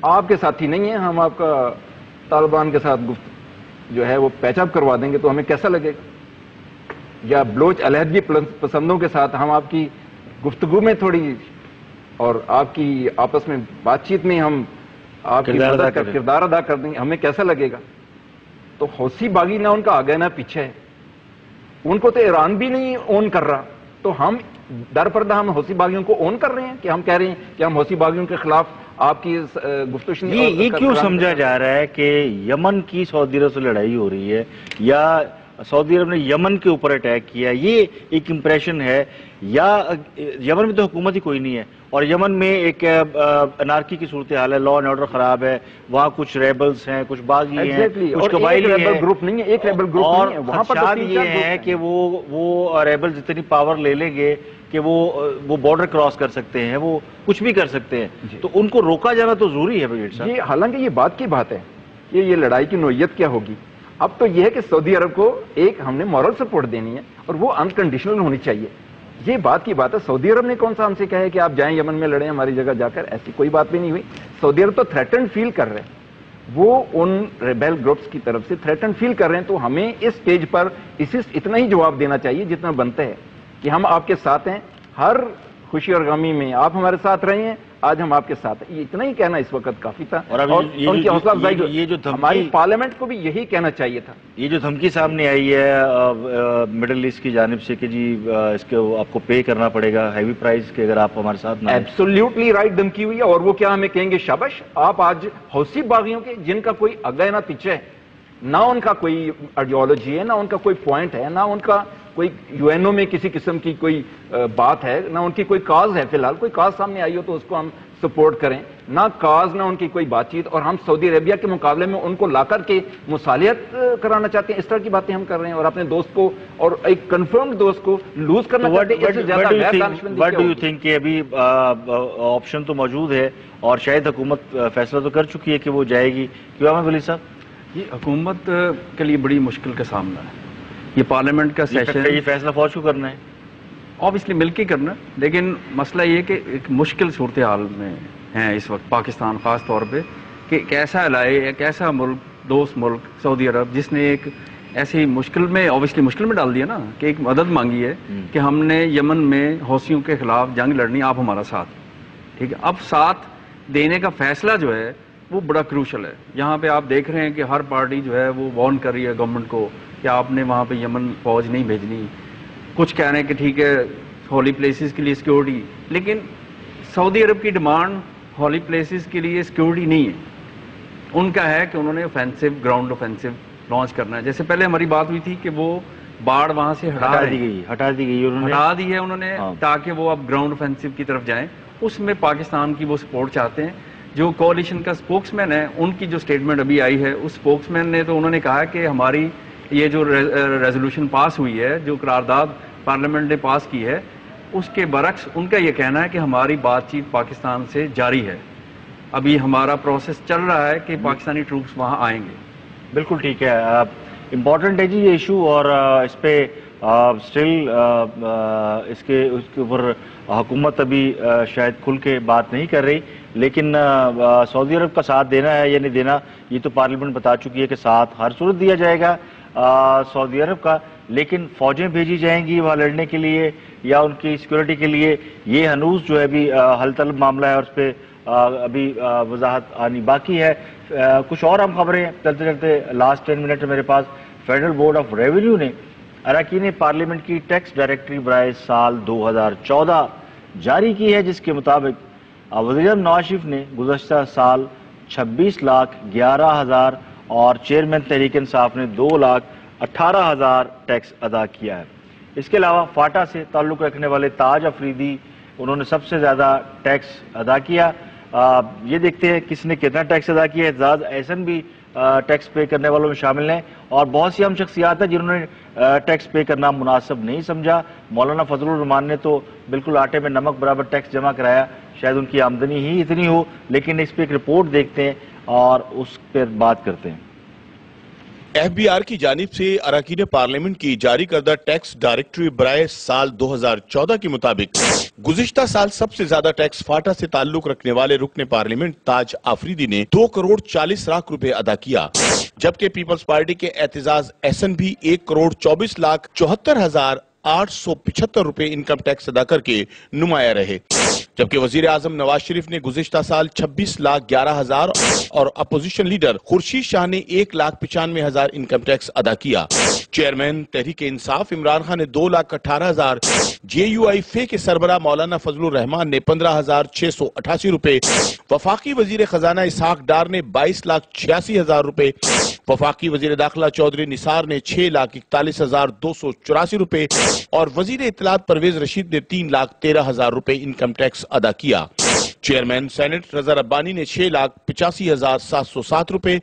آپ کے ساتھی نہیں ہیں، ہم آپ کا طالبان کے ساتھ جو ہے وہ پیچ اپ کروا دیں گے، تو ہمیں کیسا لگے گا؟ یا بلوچ علیحدگی پسندوں کے ساتھ ہم آپ کی گفتگو میں تھوڑی اور آپ کی آپس میں بات چیت میں ہم آپ کی کردار ادا کر دیں گے، ہمیں کیسا لگے گا؟ تو حوثی باغی نہ ان کا آگے نہ پیچھے ہے، ان کو تو ایران بھی نہیں اون کر رہا، تو ہم در پردہ ہم حوثی باغیوں کو اون کر رہے ہیں کہ ہم کہہ رہے ہیں کہ ہم حوثی باغیوں کے خلاف آپ کی گفتگو. یہ کیوں سمجھا جا رہا ہے کہ یمن کی سعودی عرب سے لڑائی ہو رہی ہے یا سعودی عرب نے یمن کے اوپر اٹیک کیا؟ یہ ایک امپریشن ہے، یا یمن میں تو حکومت ہی کوئی نہیں ہے اور یمن میں ایک انارکی کی صورتحال ہے، لا اینڈ آرڈر خراب ہے، وہاں کچھ ریبلز ہیں، کچھ باغی ہیں، کچھ قبائلی ہیں، گروپ نہیں ہے، ایک ریبل گروپ اور نہیں ہے وہاں پر. خدشات یہ ہے کہ وہ ریبلز اتنی پاور لے لیں گے کہ وہ بارڈر کراس کر سکتے ہیں، وہ کچھ بھی کر سکتے ہیں، تو ان کو روکا جانا تو ضروری ہے بریگیڈ صاحب. یہ حالانکہ یہ بات کی بات ہے کہ یہ لڑائی کی نوعیت کیا ہوگی. اب تو یہ ہے کہ سعودی عرب کو ایک ہم نے مورل سپورٹ دینی ہے اور وہ انکنڈیشنل ہونی چاہیے. یہ بات کی بات ہے. سعودی عرب نے کون سا ہم سے کہا ہے کہ آپ جائیں یمن میں لڑیں ہماری جگہ جا کر؟ ایسی کوئی بات بھی نہیں ہوئی. سعودی عرب تو تھریٹن فیل کر رہے ہیں، وہ ان ریبیل گروپس کی طرف سے تھریٹن فیل کر رہے ہیں. تو ہمیں اس سٹیج پر اتنا ہی جواب دینا چاہیے جتنا بنتا ہے کہ ہم آپ کے ساتھ ہیں، ہر خوشی اور غمی میں آپ ہمارے ساتھ رہے ہیں، آج ہم آپ کے ساتھ ہیں. یہ اتنا ہی کہنا اس وقت کافی تھا. اور ان کی حوصلہ افزائی ہماری پارلیمنٹ کو بھی یہی کہنا چاہیے تھا. یہ جو دھمکی سامنے آئی ہے مڈل ایسٹ کی جانب سے کہ جی اس کے آپ کو پے کرنا پڑے گا ہیوی پرائز کہ اگر آپ ہمارے ساتھ نہ، ایبسولوٹلی رائٹ دھمکی ہوئی ہے. اور وہ کیا ہمیں کہیں گے شاباش آپ آج حوثی باغیوں کے جن کا کوئی آگے نہ پیچھے ہے، نہ ان کا کوئی آئیڈیالوجی ہے، نہ ان کا کوئی پوائنٹ ہے، نہ ان کا کوئی UN میں کسی قسم کی کوئی بات ہے، نہ ان کی کوئی کاز ہے، فی الحال کوئی کاز سامنے آئی ہو تو اس کو ہم سپورٹ کریں، نہ کاز نہ ان کی کوئی بات چیت، اور ہم سعودی عربیہ کے مقابلے میں ان کو لا کر کے مصالحت کرانا چاہتے ہیں، اس طرح کی باتیں ہم کر رہے ہیں، اور اپنے دوست کو اور ایک کنفرمڈ دوست کو لوز کرنا چاہتے ہیں۔ اس سے زیادہ غیر دانشمندی What do you think کہ ابھی آپشن تو موجود ہے اور شاید حکومت فیصلہ تو کر چکی ہے کہ وہ جائے گی، کیوں احمد ولی صاحب؟ یہ حکومت کے لیے بڑی مشکل کا سامنا ہے، یہ پارلیمنٹ کا سیشن، یہ فیصلہ فوج کو کرنا ہے، آبویسلی مل کے کرنا، لیکن مسئلہ یہ کہ ایک مشکل صورتحال میں ہیں اس وقت پاکستان خاص طور پہ، کہ ایک ایسا علاقہ، ایک ایسا ملک، دوست ملک سعودی عرب، جس نے ایک ایسی مشکل میں آبویسلی مشکل میں ڈال دیا نا، کہ ایک مدد مانگی ہے کہ ہم نے یمن میں حوثیوں کے خلاف جنگ لڑنی، آپ ہمارا ساتھ، ٹھیک ہے۔ اب ساتھ دینے کا فیصلہ جو ہے وہ بڑا کروشل ہے۔ یہاں پہ آپ دیکھ رہے ہیں کہ ہر پارٹی جو ہے وہ وارن کر رہی ہے گورنمنٹ کو کہ آپ نے وہاں پہ یمن فوج نہیں بھیجنی، کچھ کہہ رہے ہیں کہ ٹھیک ہے ہولی پلیسز کے لیے سیکیورٹی، لیکن سعودی عرب کی ڈیمانڈ ہولی پلیسز کے لیے سیکیورٹی نہیں ہے، ان کا ہے کہ انہوں نے اوفینسو، گراؤنڈ اوفینسو لانچ کرنا ہے۔ جیسے پہلے ہماری بات ہوئی تھی کہ وہ باڑ وہاں سے ہٹا دی گئی ہے انہوں نے، تاکہ وہ اب گراؤنڈ اوفینسو کی طرف جائیں، اس میں پاکستان کی وہ سپورٹ چاہتے ہیں۔ جو کوalition کا سپوکس مین ہے، ان کی جو سٹیٹمنٹ ابھی آئی ہے، اس سپوکس مین نے تو انہوں نے کہا کہ ہماری یہ جو ریزولوشن پاس ہوئی ہے، جو قرارداد پارلیمنٹ نے پاس کی ہے، اس کے برعکس ان کا یہ کہنا ہے کہ ہماری بات چیت پاکستان سے جاری ہے، ابھی ہمارا پروسیس چل رہا ہے کہ پاکستانی ٹروپس وہاں آئیں گے۔ بالکل ٹھیک ہے، امپورٹنٹ ہے جی یہ ایشو، اور اس پہ اسٹل اس کے اوپر حکومت ابھی شاید کھل کے بات نہیں کر رہی، لیکن سعودی عرب کا ساتھ دینا ہے یا نہیں دینا یہ تو پارلیمنٹ بتا چکی ہے کہ ساتھ ہر صورت دیا جائے گا سعودی عرب کا، لیکن فوجیں بھیجی جائیں گی وہاں لڑنے کے لیے یا ان کی سیکورٹی کے لیے، یہ ہنوز جو ہے ابھی حل طلب معاملہ ہے، اور اس پہ ابھی وضاحت آنی باقی ہے۔ کچھ اور ہم خبریں چلتے چلتے لاسٹ 10 منٹ میرے پاس۔ فیڈرل بورڈ آف ریونیو نے اراکین پارلیمنٹ کی ٹیکس ڈائریکٹری برائے سال 2014 جاری کی ہے، جس کے مطابق وزیر اعظم نواز شریف نے گزشتہ سال 26,11,000 اور چیئرمین تحریک انصاف نے 2,18,000 ٹیکس ادا کیا ہے۔ اس کے علاوہ فاٹا سے تعلق رکھنے والے تاج افریدی، انہوں نے سب سے زیادہ ٹیکس ادا کیا۔ یہ دیکھتے ہیں کس نے کتنا ٹیکس ادا کیا۔ اعزاز احسن بھی ٹیکس پے کرنے والوں میں شامل ہیں، اور بہت سی اہم شخصیات ہیں جنہوں نے ٹیکس پے کرنا مناسب نہیں سمجھا۔ مولانا فضل الرحمان نے تو بالکل آٹے میں نمک برابر ٹیکس جمع کرایا، شاید ان کی آمدنی ہی اتنی ہو، لیکن اس پہ ایک رپورٹ دیکھتے ہیں اور اس پر بات کرتے ہیں۔ FBR کی جانب سے اراکین پارلیمنٹ کی جاری کردہ ٹیکس ڈائریکٹری برائے سال 2014 کے مطابق گزشتہ سال سب سے زیادہ ٹیکس فاٹا سے تعلق رکھنے والے رکن پارلیمنٹ تاج آفریدی نے 2,40,00,000 روپے ادا کیا، جبکہ پیپلز پارٹی کے اعتزاز احسن بھی 1,24,74,875 روپے انکم ٹیکس ادا کر کے نمایاں رہے، جبکہ وزیر اعظم نواز شریف نے گزشتہ سال 26,11,000 اور اپوزیشن لیڈر خورشید شاہ نے 1,95,000 انکم ٹیکس ادا کیا۔ چیئرمین تحریک انصاف عمران خان نے 2,18,000، JUI فے کے سربراہ مولانا فضل الرحمان نے 15,688 روپے، وفاقی وزیر خزانہ اسحاق ڈار نے 22,86,000 روپے، وفاقی وزیر داخلہ چودھری نثار نے 6,41,284 روپے اور وزیر اطلاعات پرویز رشید نے 3,13,000 روپے انکم ٹیکس ادا کیا۔ چیئرمین سینٹ رضا ربانی نے 6,85,707 روپے،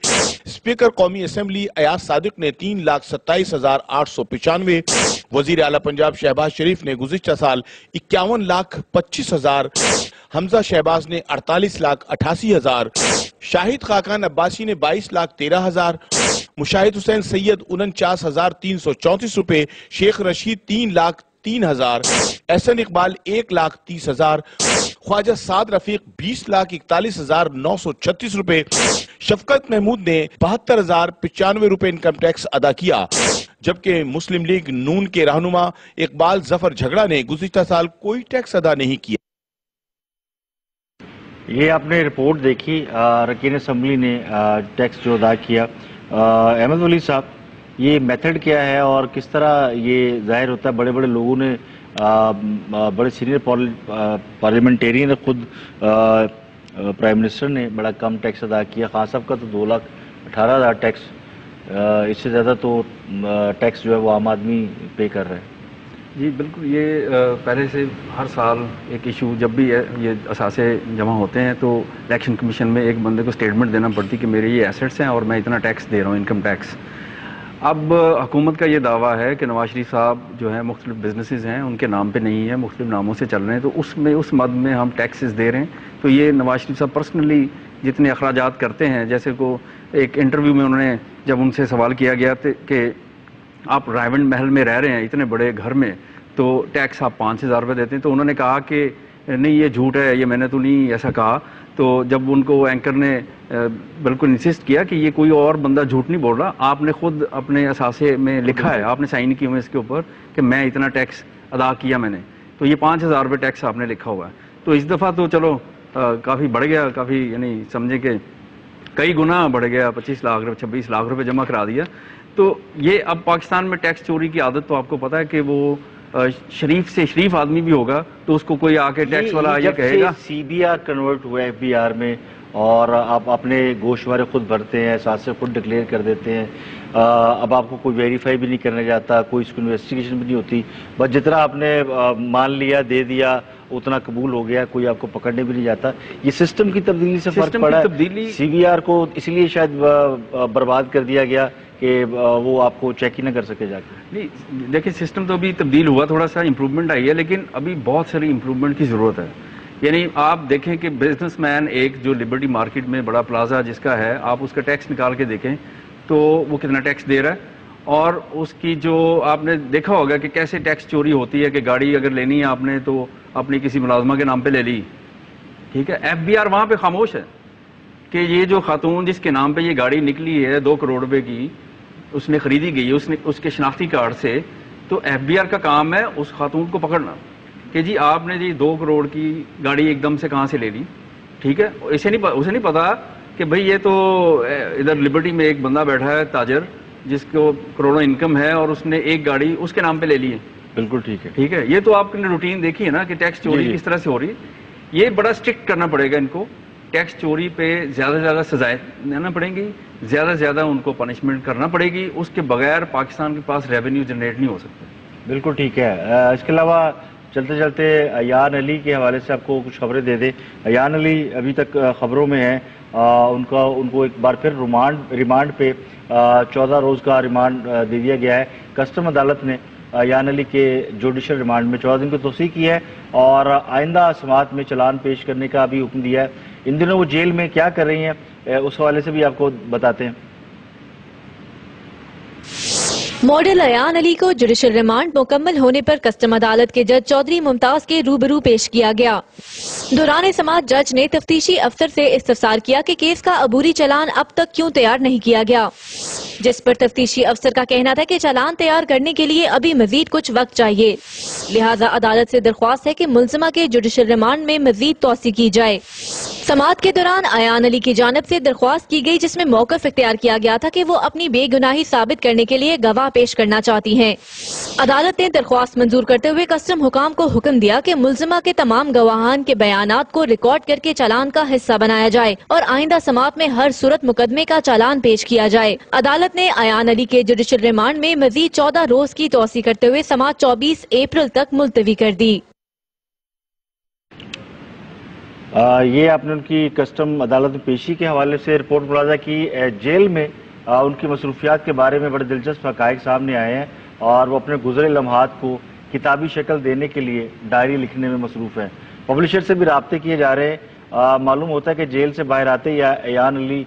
اسپیکر قومی اسمبلی ایاز صادق نے 3,27,895، وزیر اعلیٰ پنجاب شہباز شریف نے گزشتہ سال 51,25,000، حمزہ شہباز نے 48,88,000، شاہد خاقان عباسی نے 22,13,000، مشاہد حسین سید 49,334 روپے، شیخ رشید 3,03,000، احسن اقبال 1,30,000، خواجہ سعد رفیق 20,41,936 روپے، شفقت محمود نے 72,095 روپے انکم ٹیکس ادا کیا، جبکہ مسلم لیگ نون کے رہنما اقبال ظفر جھگڑا نے گزشتہ سال کوئی ٹیکس ادا نہیں کیا۔ یہ آپ نے رپورٹ دیکھی رکین اسمبلی نے ٹیکس جو ادا کیا۔ احمد ولی صاحب، یہ میتھڈ کیا ہے اور کس طرح یہ ظاہر ہوتا ہے؟ بڑے بڑے لوگوں نے، بڑے سینئر پارلیمنٹیرین نے خود پرائم منسٹر نے بڑا کم ٹیکس ادا کیا، خان صاحب کا تو 2,18,000 ٹیکس، اس سے زیادہ تو ٹیکس جو ہے وہ عام آدمی پے کر رہا ہے۔ جی بالکل، یہ پہلے سے ہر سال ایک ایشو جب بھی یہ اثاثے جمع ہوتے ہیں تو الیکشن کمیشن میں ایک بندے کو اسٹیٹمنٹ دینا پڑتی کہ میرے یہ ایسٹس ہیں اور میں اتنا ٹیکس دے رہا ہوں، انکم ٹیکس۔ اب حکومت کا یہ دعویٰ ہے کہ نواز شریف صاحب جو ہیں مختلف بزنسز ہیں ان کے نام پہ نہیں ہے، مختلف ناموں سے چل رہے ہیں، تو اس مد میں ہم ٹیکسز دے رہے ہیں۔ تو یہ نواز شریف صاحب پرسنلی جتنے اخراجات کرتے ہیں، جیسے کو ایک انٹرویو میں انہوں نے جب ان سے سوال کیا گیا کہ آپ رائیونڈ محل میں رہ رہے ہیں اتنے بڑے گھر میں، تو ٹیکس آپ 5,000 روپے دیتے ہیں، تو انہوں نے کہا کہ نہیں یہ جھوٹ ہے، یہ میں نے تو نہیں ایسا کہا۔ تو جب ان کو اینکر نے بالکل انسسٹ کیا کہ یہ کوئی اور بندہ جھوٹ نہیں بول رہا، آپ نے خود اپنے اثاثے میں لکھا ہے، آپ نے سائن کیے ہوئے اس کے اوپر کہ میں اتنا ٹیکس ادا کیا میں نے، تو یہ 5,000 روپے ٹیکس آپ نے لکھا ہوا ہے۔ تو اس دفعہ تو چلو کافی بڑھ گیا، کافی یعنی سمجھے کہ کئی گنا بڑھ گیا، 25 لاکھ روپے 26 لاکھ روپے جمع کرا دیا۔ تو یہ اب پاکستان میں ٹیکس چوری کی عادت تو آپ کو پتہ ہے کہ وہ شریف سے شریف آدمی بھی ہوگا تو اس کو کوئی آ کے ٹیکس والا یہ کہے گا سی بی آر کنورٹ ہوا ہے FBR میں، اور آپ اپنے گوشوارے خود بھرتے ہیں، اثاثے خود ڈکلیئر کر دیتے ہیں، اب آپ کو کوئی ویریفائی بھی نہیں کرنا جاتا، کوئی اس کو انویسٹیگیشن بھی نہیں ہوتی، بس جتنا آپ نے مان لیا دے دیا اتنا قبول ہو گیا، کوئی آپ کو پکڑنے بھی نہیں جاتا۔ یہ سسٹم کی تبدیلی سے فرق پڑا ہے۔ CBR کو اس لیے شاید برباد کر دیا گیا کہ وہ آپ کو چیک ہی نہ کر سکے جا کے۔ نہیں دیکھیں، سسٹم تو ابھی تبدیل ہوا، تھوڑا سا امپروومنٹ آئی ہے، لیکن ابھی بہت ساری امپروومنٹ کی ضرورت ہے۔ یعنی آپ دیکھیں کہ بزنس مین ایک جو لبرٹی مارکیٹ میں بڑا پلازا جس کا ہے، آپ اس کا ٹیکس نکال کے دیکھیں تو وہ کتنا ٹیکس دے رہا ہے، اور اس کی جو آپ نے دیکھا ہوگا کہ کیسے ٹیکس چوری ہوتی ہے، کہ گاڑی اگر لینی ہے آپ نے تو اپنی کسی ملازمہ کے نام پہ لے لی، ٹھیک ہے، FBR وہاں پہ خاموش ہے کہ یہ جو خاتون جس کے نام پہ یہ گاڑی نکلی ہے 2 کروڑ روپے کی، اس نے خریدی گئی ہے اس کے شناختی کارڈ سے، تو FBR کا کام ہے اس خاتون کو پکڑنا کہ جی آپ نے جی 2 کروڑ کی گاڑی ایک دم سے کہاں سے لے لی، ٹھیک ہے۔ اسے نہیں پتا کہ بھئی یہ تو ادھر لبرٹی میں ایک بندہ بیٹھا ہے تاجر جس کو کروڑوں انکم ہے اور اس نے ایک گاڑی اس کے نام پہ لے لی ہے۔ بالکل ٹھیک ہے، ٹھیک ہے، یہ تو آپ نے روٹین دیکھی ہے نا کہ ٹیکس چوری کس طرح سے ہو رہی ہے۔ یہ بڑا اسٹرکٹ کرنا پڑے گا ان کو، ٹیکس چوری پہ زیادہ سے زیادہ سزائیں دینا پڑیں گی، زیادہ سے زیادہ ان کو پنشمنٹ کرنا پڑے گی، اس کے بغیر پاکستان کے پاس ریونیو جنریٹ نہیں ہو سکتا۔ بالکل ٹھیک ہے۔ اس کے علاوہ چلتے چلتے ایان علی کے حوالے سے آپ کو کچھ خبریں دے دیں۔ ایان علی ابھی تک خبروں میں ہیں، ان کو ایک بار پھر ریمانڈ پہ 14 روز کا ریمانڈ دے دیا گیا ہے۔ کسٹم عدالت نے ایان علی کے جوڈیشل ریمانڈ میں 14 دن کی توسیع کی ہے اور آئندہ سماعت میں چلان پیش کرنے کا بھی حکم دیا ہے۔ ان دنوں وہ جیل میں کیا کر رہی ہیں اس حوالے سے بھی آپ کو بتاتے ہیں۔ ماڈل ایان علی کو جوڈیشل ریمانڈ مکمل ہونے پر کسٹم عدالت کے جج چودھری ممتاز کے روبرو پیش کیا گیا۔ دوران سماعت جج نے تفتیشی افسر سے استفسار کیا کہ کیس کا عبوری چلان اب تک کیوں تیار نہیں کیا گیا، جس پر تفتیشی افسر کا کہنا تھا کہ چلان تیار کرنے کے لیے ابھی مزید کچھ وقت چاہیے، لہٰذا عدالت سے درخواست ہے کہ ملزمہ کے جوڈیشل ریمانڈ میں مزید توسیع کی جائے۔ سماعت کے دوران ایان علی کی جانب سے درخواست کی گئی جس میں موقف اختیار کیا گیا تھا کہ وہ اپنی بے گناہی ثابت کرنے کے لیے گواہ پیش کرنا چاہتی ہیں۔ عدالت نے درخواست منظور کرتے ہوئے کسٹم حکام کو حکم دیا کہ ملزمہ کے تمام گواہان کے بیانات کو ریکارڈ کر کے چلان کا حصہ بنایا جائے اور آئندہ سماعت میں ہر صورت مقدمے کا چالان پیش کیا جائے۔ عدالت نے ایان علی کے جوڈیشل ریمانڈ میں مزید 14 روز کی توسیع کرتے ہوئے سماعت 24 اپریل تک ملتوی کر دی۔ یہ آپ نے ان کی کسٹم عدالت میں پیشی کے حوالے سے رپورٹ ملاحظہ کی۔ جیل میں ان کی مصروفیات کے بارے میں بڑے دلچسپ حقائق سامنے آئے ہیں اور وہ اپنے گزرے لمحات کو کتابی شکل دینے کے لیے ڈائری لکھنے میں مصروف ہیں۔ پبلشر سے بھی رابطے کیے جا رہے ہیں۔ معلوم ہوتا ہے کہ جیل سے باہر آتے ہی ایان علی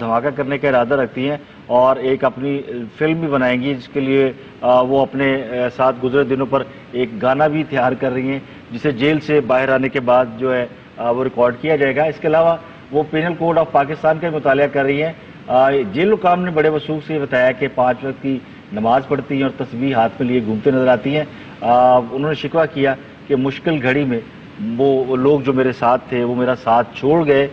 دھماکہ کرنے کا ارادہ رکھتی ہیں اور ایک اپنی فلم بھی بنائیں گی جس کے لیے وہ اپنے ساتھ گزرے دنوں پر ایک گانا بھی تیار کر رہی ہیں جسے جیل سے باہر آنے کے بعد جو ہے وہ ریکارڈ کیا جائے گا۔ اس کے علاوہ وہ پینل کوڈ آف پاکستان کا مطالعہ کر رہی ہیں۔ جیل حکام نے بڑے وثوق سے بتایا کہ 5 وقت کی نماز پڑھتی ہیں اور تسبیح ہاتھ میں لیے گھومتے نظر آتی ہیں۔ انہوں نے شکوہ کیا کہ مشکل گھڑی میں وہ لوگ جو میرے ساتھ تھے وہ میرا ساتھ چھوڑ گئے،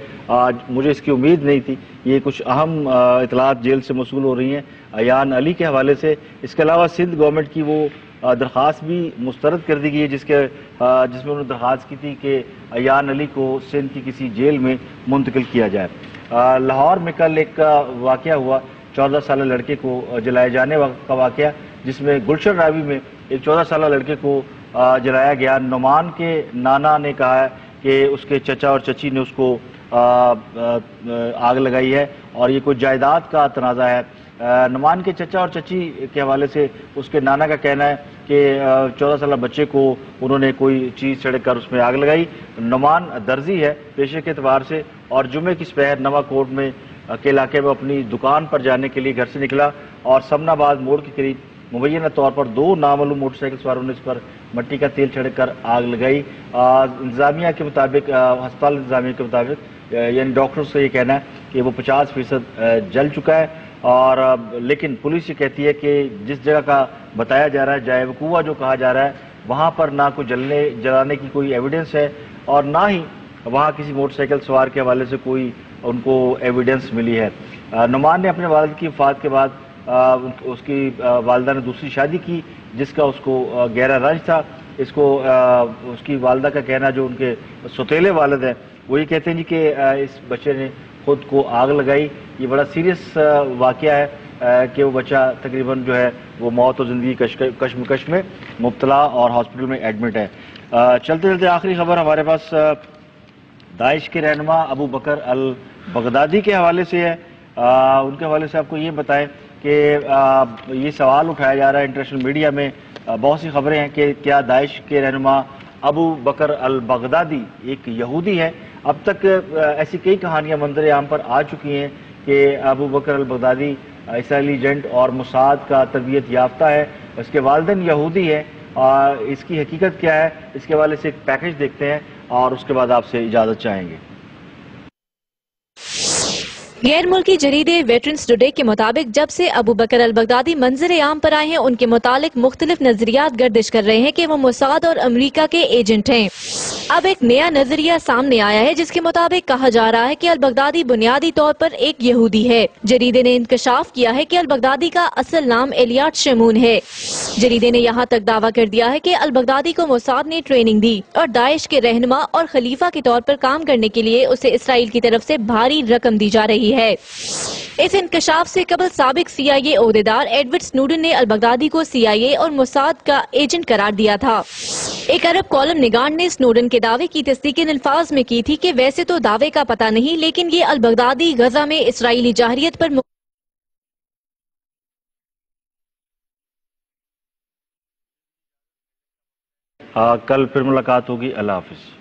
مجھے اس کی امید نہیں تھی۔ یہ کچھ اہم اطلاعات جیل سے موصول ہو رہی ہیں ایان علی کے حوالے سے۔ اس کے علاوہ سندھ گورنمنٹ کی وہ درخواست بھی مسترد کر دی گئی ہے جس میں انہوں نے درخواست کی تھی کہ ایان علی کو سندھ کی کسی جیل میں منتقل کیا جائے۔ لاہور میں کل ایک واقعہ ہوا، 14 سالہ لڑکے کو جلائے جانے کا واقعہ، جس میں گلشن راوی میں ایک 14 سالہ لڑکے کو جلایا گیا۔ نعمان کے نانا نے کہا ہے کہ اس کے چچا اور چچی نے اس کو آگ لگائی ہے اور یہ کوئی جائیداد کا تنازع ہے۔ نعمان کے چچا اور چچی کے حوالے سے اس کے نانا کا کہنا ہے کہ 14 سالہ بچے کو انہوں نے کوئی چیز چھڑک کر اس میں آگ لگائی۔ نعمان درزی ہے پیشے کے اعتبار سے اور جمعے کی سپہر نواں کوٹ میں کے علاقے میں اپنی دکان پر جانے کے لیے گھر سے نکلا اور سمن آباد موڑ کے قریب مبینہ طور پر 2 نامعلوم موٹر سائیکل سواروں نے اس پر مٹی کا تیل چھڑک کر آگ لگائی۔ انتظامیہ کے مطابق، ہسپتال انتظامیہ کے مطابق، یعنی ڈاکٹر سے یہ کہنا ہے کہ وہ 50% جل چکا ہے، اور لیکن پولیس یہ کہتی ہے کہ جس جگہ کا بتایا جا رہا ہے، جائے وقوع جو کہا جا رہا ہے، وہاں پر نہ کوئی جلانے کی کوئی ایویڈنس ہے اور نہ ہی وہاں کسی موٹر سائیکل سوار کے حوالے سے کوئی ان کو ایویڈنس ملی ہے۔ نعمان نے اپنے والد کی وفات کے بعد اس کی والدہ نے دوسری شادی کی جس کا اس کو گہرا رنج تھا۔ اس کو اس کی والدہ کا کہنا، جو ان کے سوتیلے والد ہیں، وہ یہ کہتے ہیں جی کہ اس بچے نے خود کو آگ لگائی۔ یہ بڑا سیریس واقعہ ہے کہ وہ بچہ تقریباً جو ہے وہ موت اور زندگی کشمکش میں مبتلا اور ہاسپٹل میں ایڈمٹ ہے۔ چلتے چلتے آخری خبر ہمارے پاس داعش کے رہنما ابو بکر البغدادی کے حوالے سے ہے۔ ان کے حوالے سے آپ کو یہ بتائیں کہ یہ سوال اٹھایا جا رہا ہے انٹرنیشنل میڈیا میں، بہت سی خبریں ہیں کہ کیا داعش کے رہنما ابو بکر البغدادی ایک یہودی ہے؟ اب تک ایسی کئی کہانیاں منظر عام پر آ چکی ہیں کہ ابو بکر البغدادی اسرائیلی ایجنٹ اور موساد کا تربیت یافتہ ہے، اس کے والدین یہودی ہیں۔ اس کی حقیقت کیا ہے، اس کے حوالے سے ایک پیکج دیکھتے ہیں اور اس کے بعد آپ سے اجازت چاہیں گے۔ غیر ملکی جریدے ویٹرنز ٹوڈے کے مطابق جب سے ابو بکر البغدادی منظر عام پر آئے ہیں، ان کے متعلق مختلف نظریات گردش کر رہے ہیں کہ وہ موساد اور امریکہ کے ایجنٹ ہیں۔ اب ایک نیا نظریہ سامنے آیا ہے جس کے مطابق کہا جا رہا ہے کہ البغدادی بنیادی طور پر ایک یہودی ہے۔ جریدے نے انکشاف کیا ہے کہ البغدادی کا اصل نام الیاٹ شمون ہے۔ جریدے نے یہاں تک دعویٰ کر دیا ہے کہ البغدادی کو موساد نے ٹریننگ دی اور داعش کے رہنما اور خلیفہ کے طور پر کام کرنے کے لیے اسے اسرائیل کی طرف سے بھاری رقم دی جا رہی ہے۔ اس انکشاف سے قبل سابق CIA عہدیدار ایڈورڈ سنوڈن نے البغدادی کو CIA اور موساد کا ایجنٹ قرار دیا تھا۔ ایک عرب کالم نگار نے سنوڈن کے دعوے کی تصدیق ان الفاظ میں کی تھی کہ ویسے تو دعوے کا پتہ نہیں، لیکن یہ البغدادی غزہ میں اسرائیلی جارحیت پر کل پھر ملاقات ہوگی۔ اللہ حافظ۔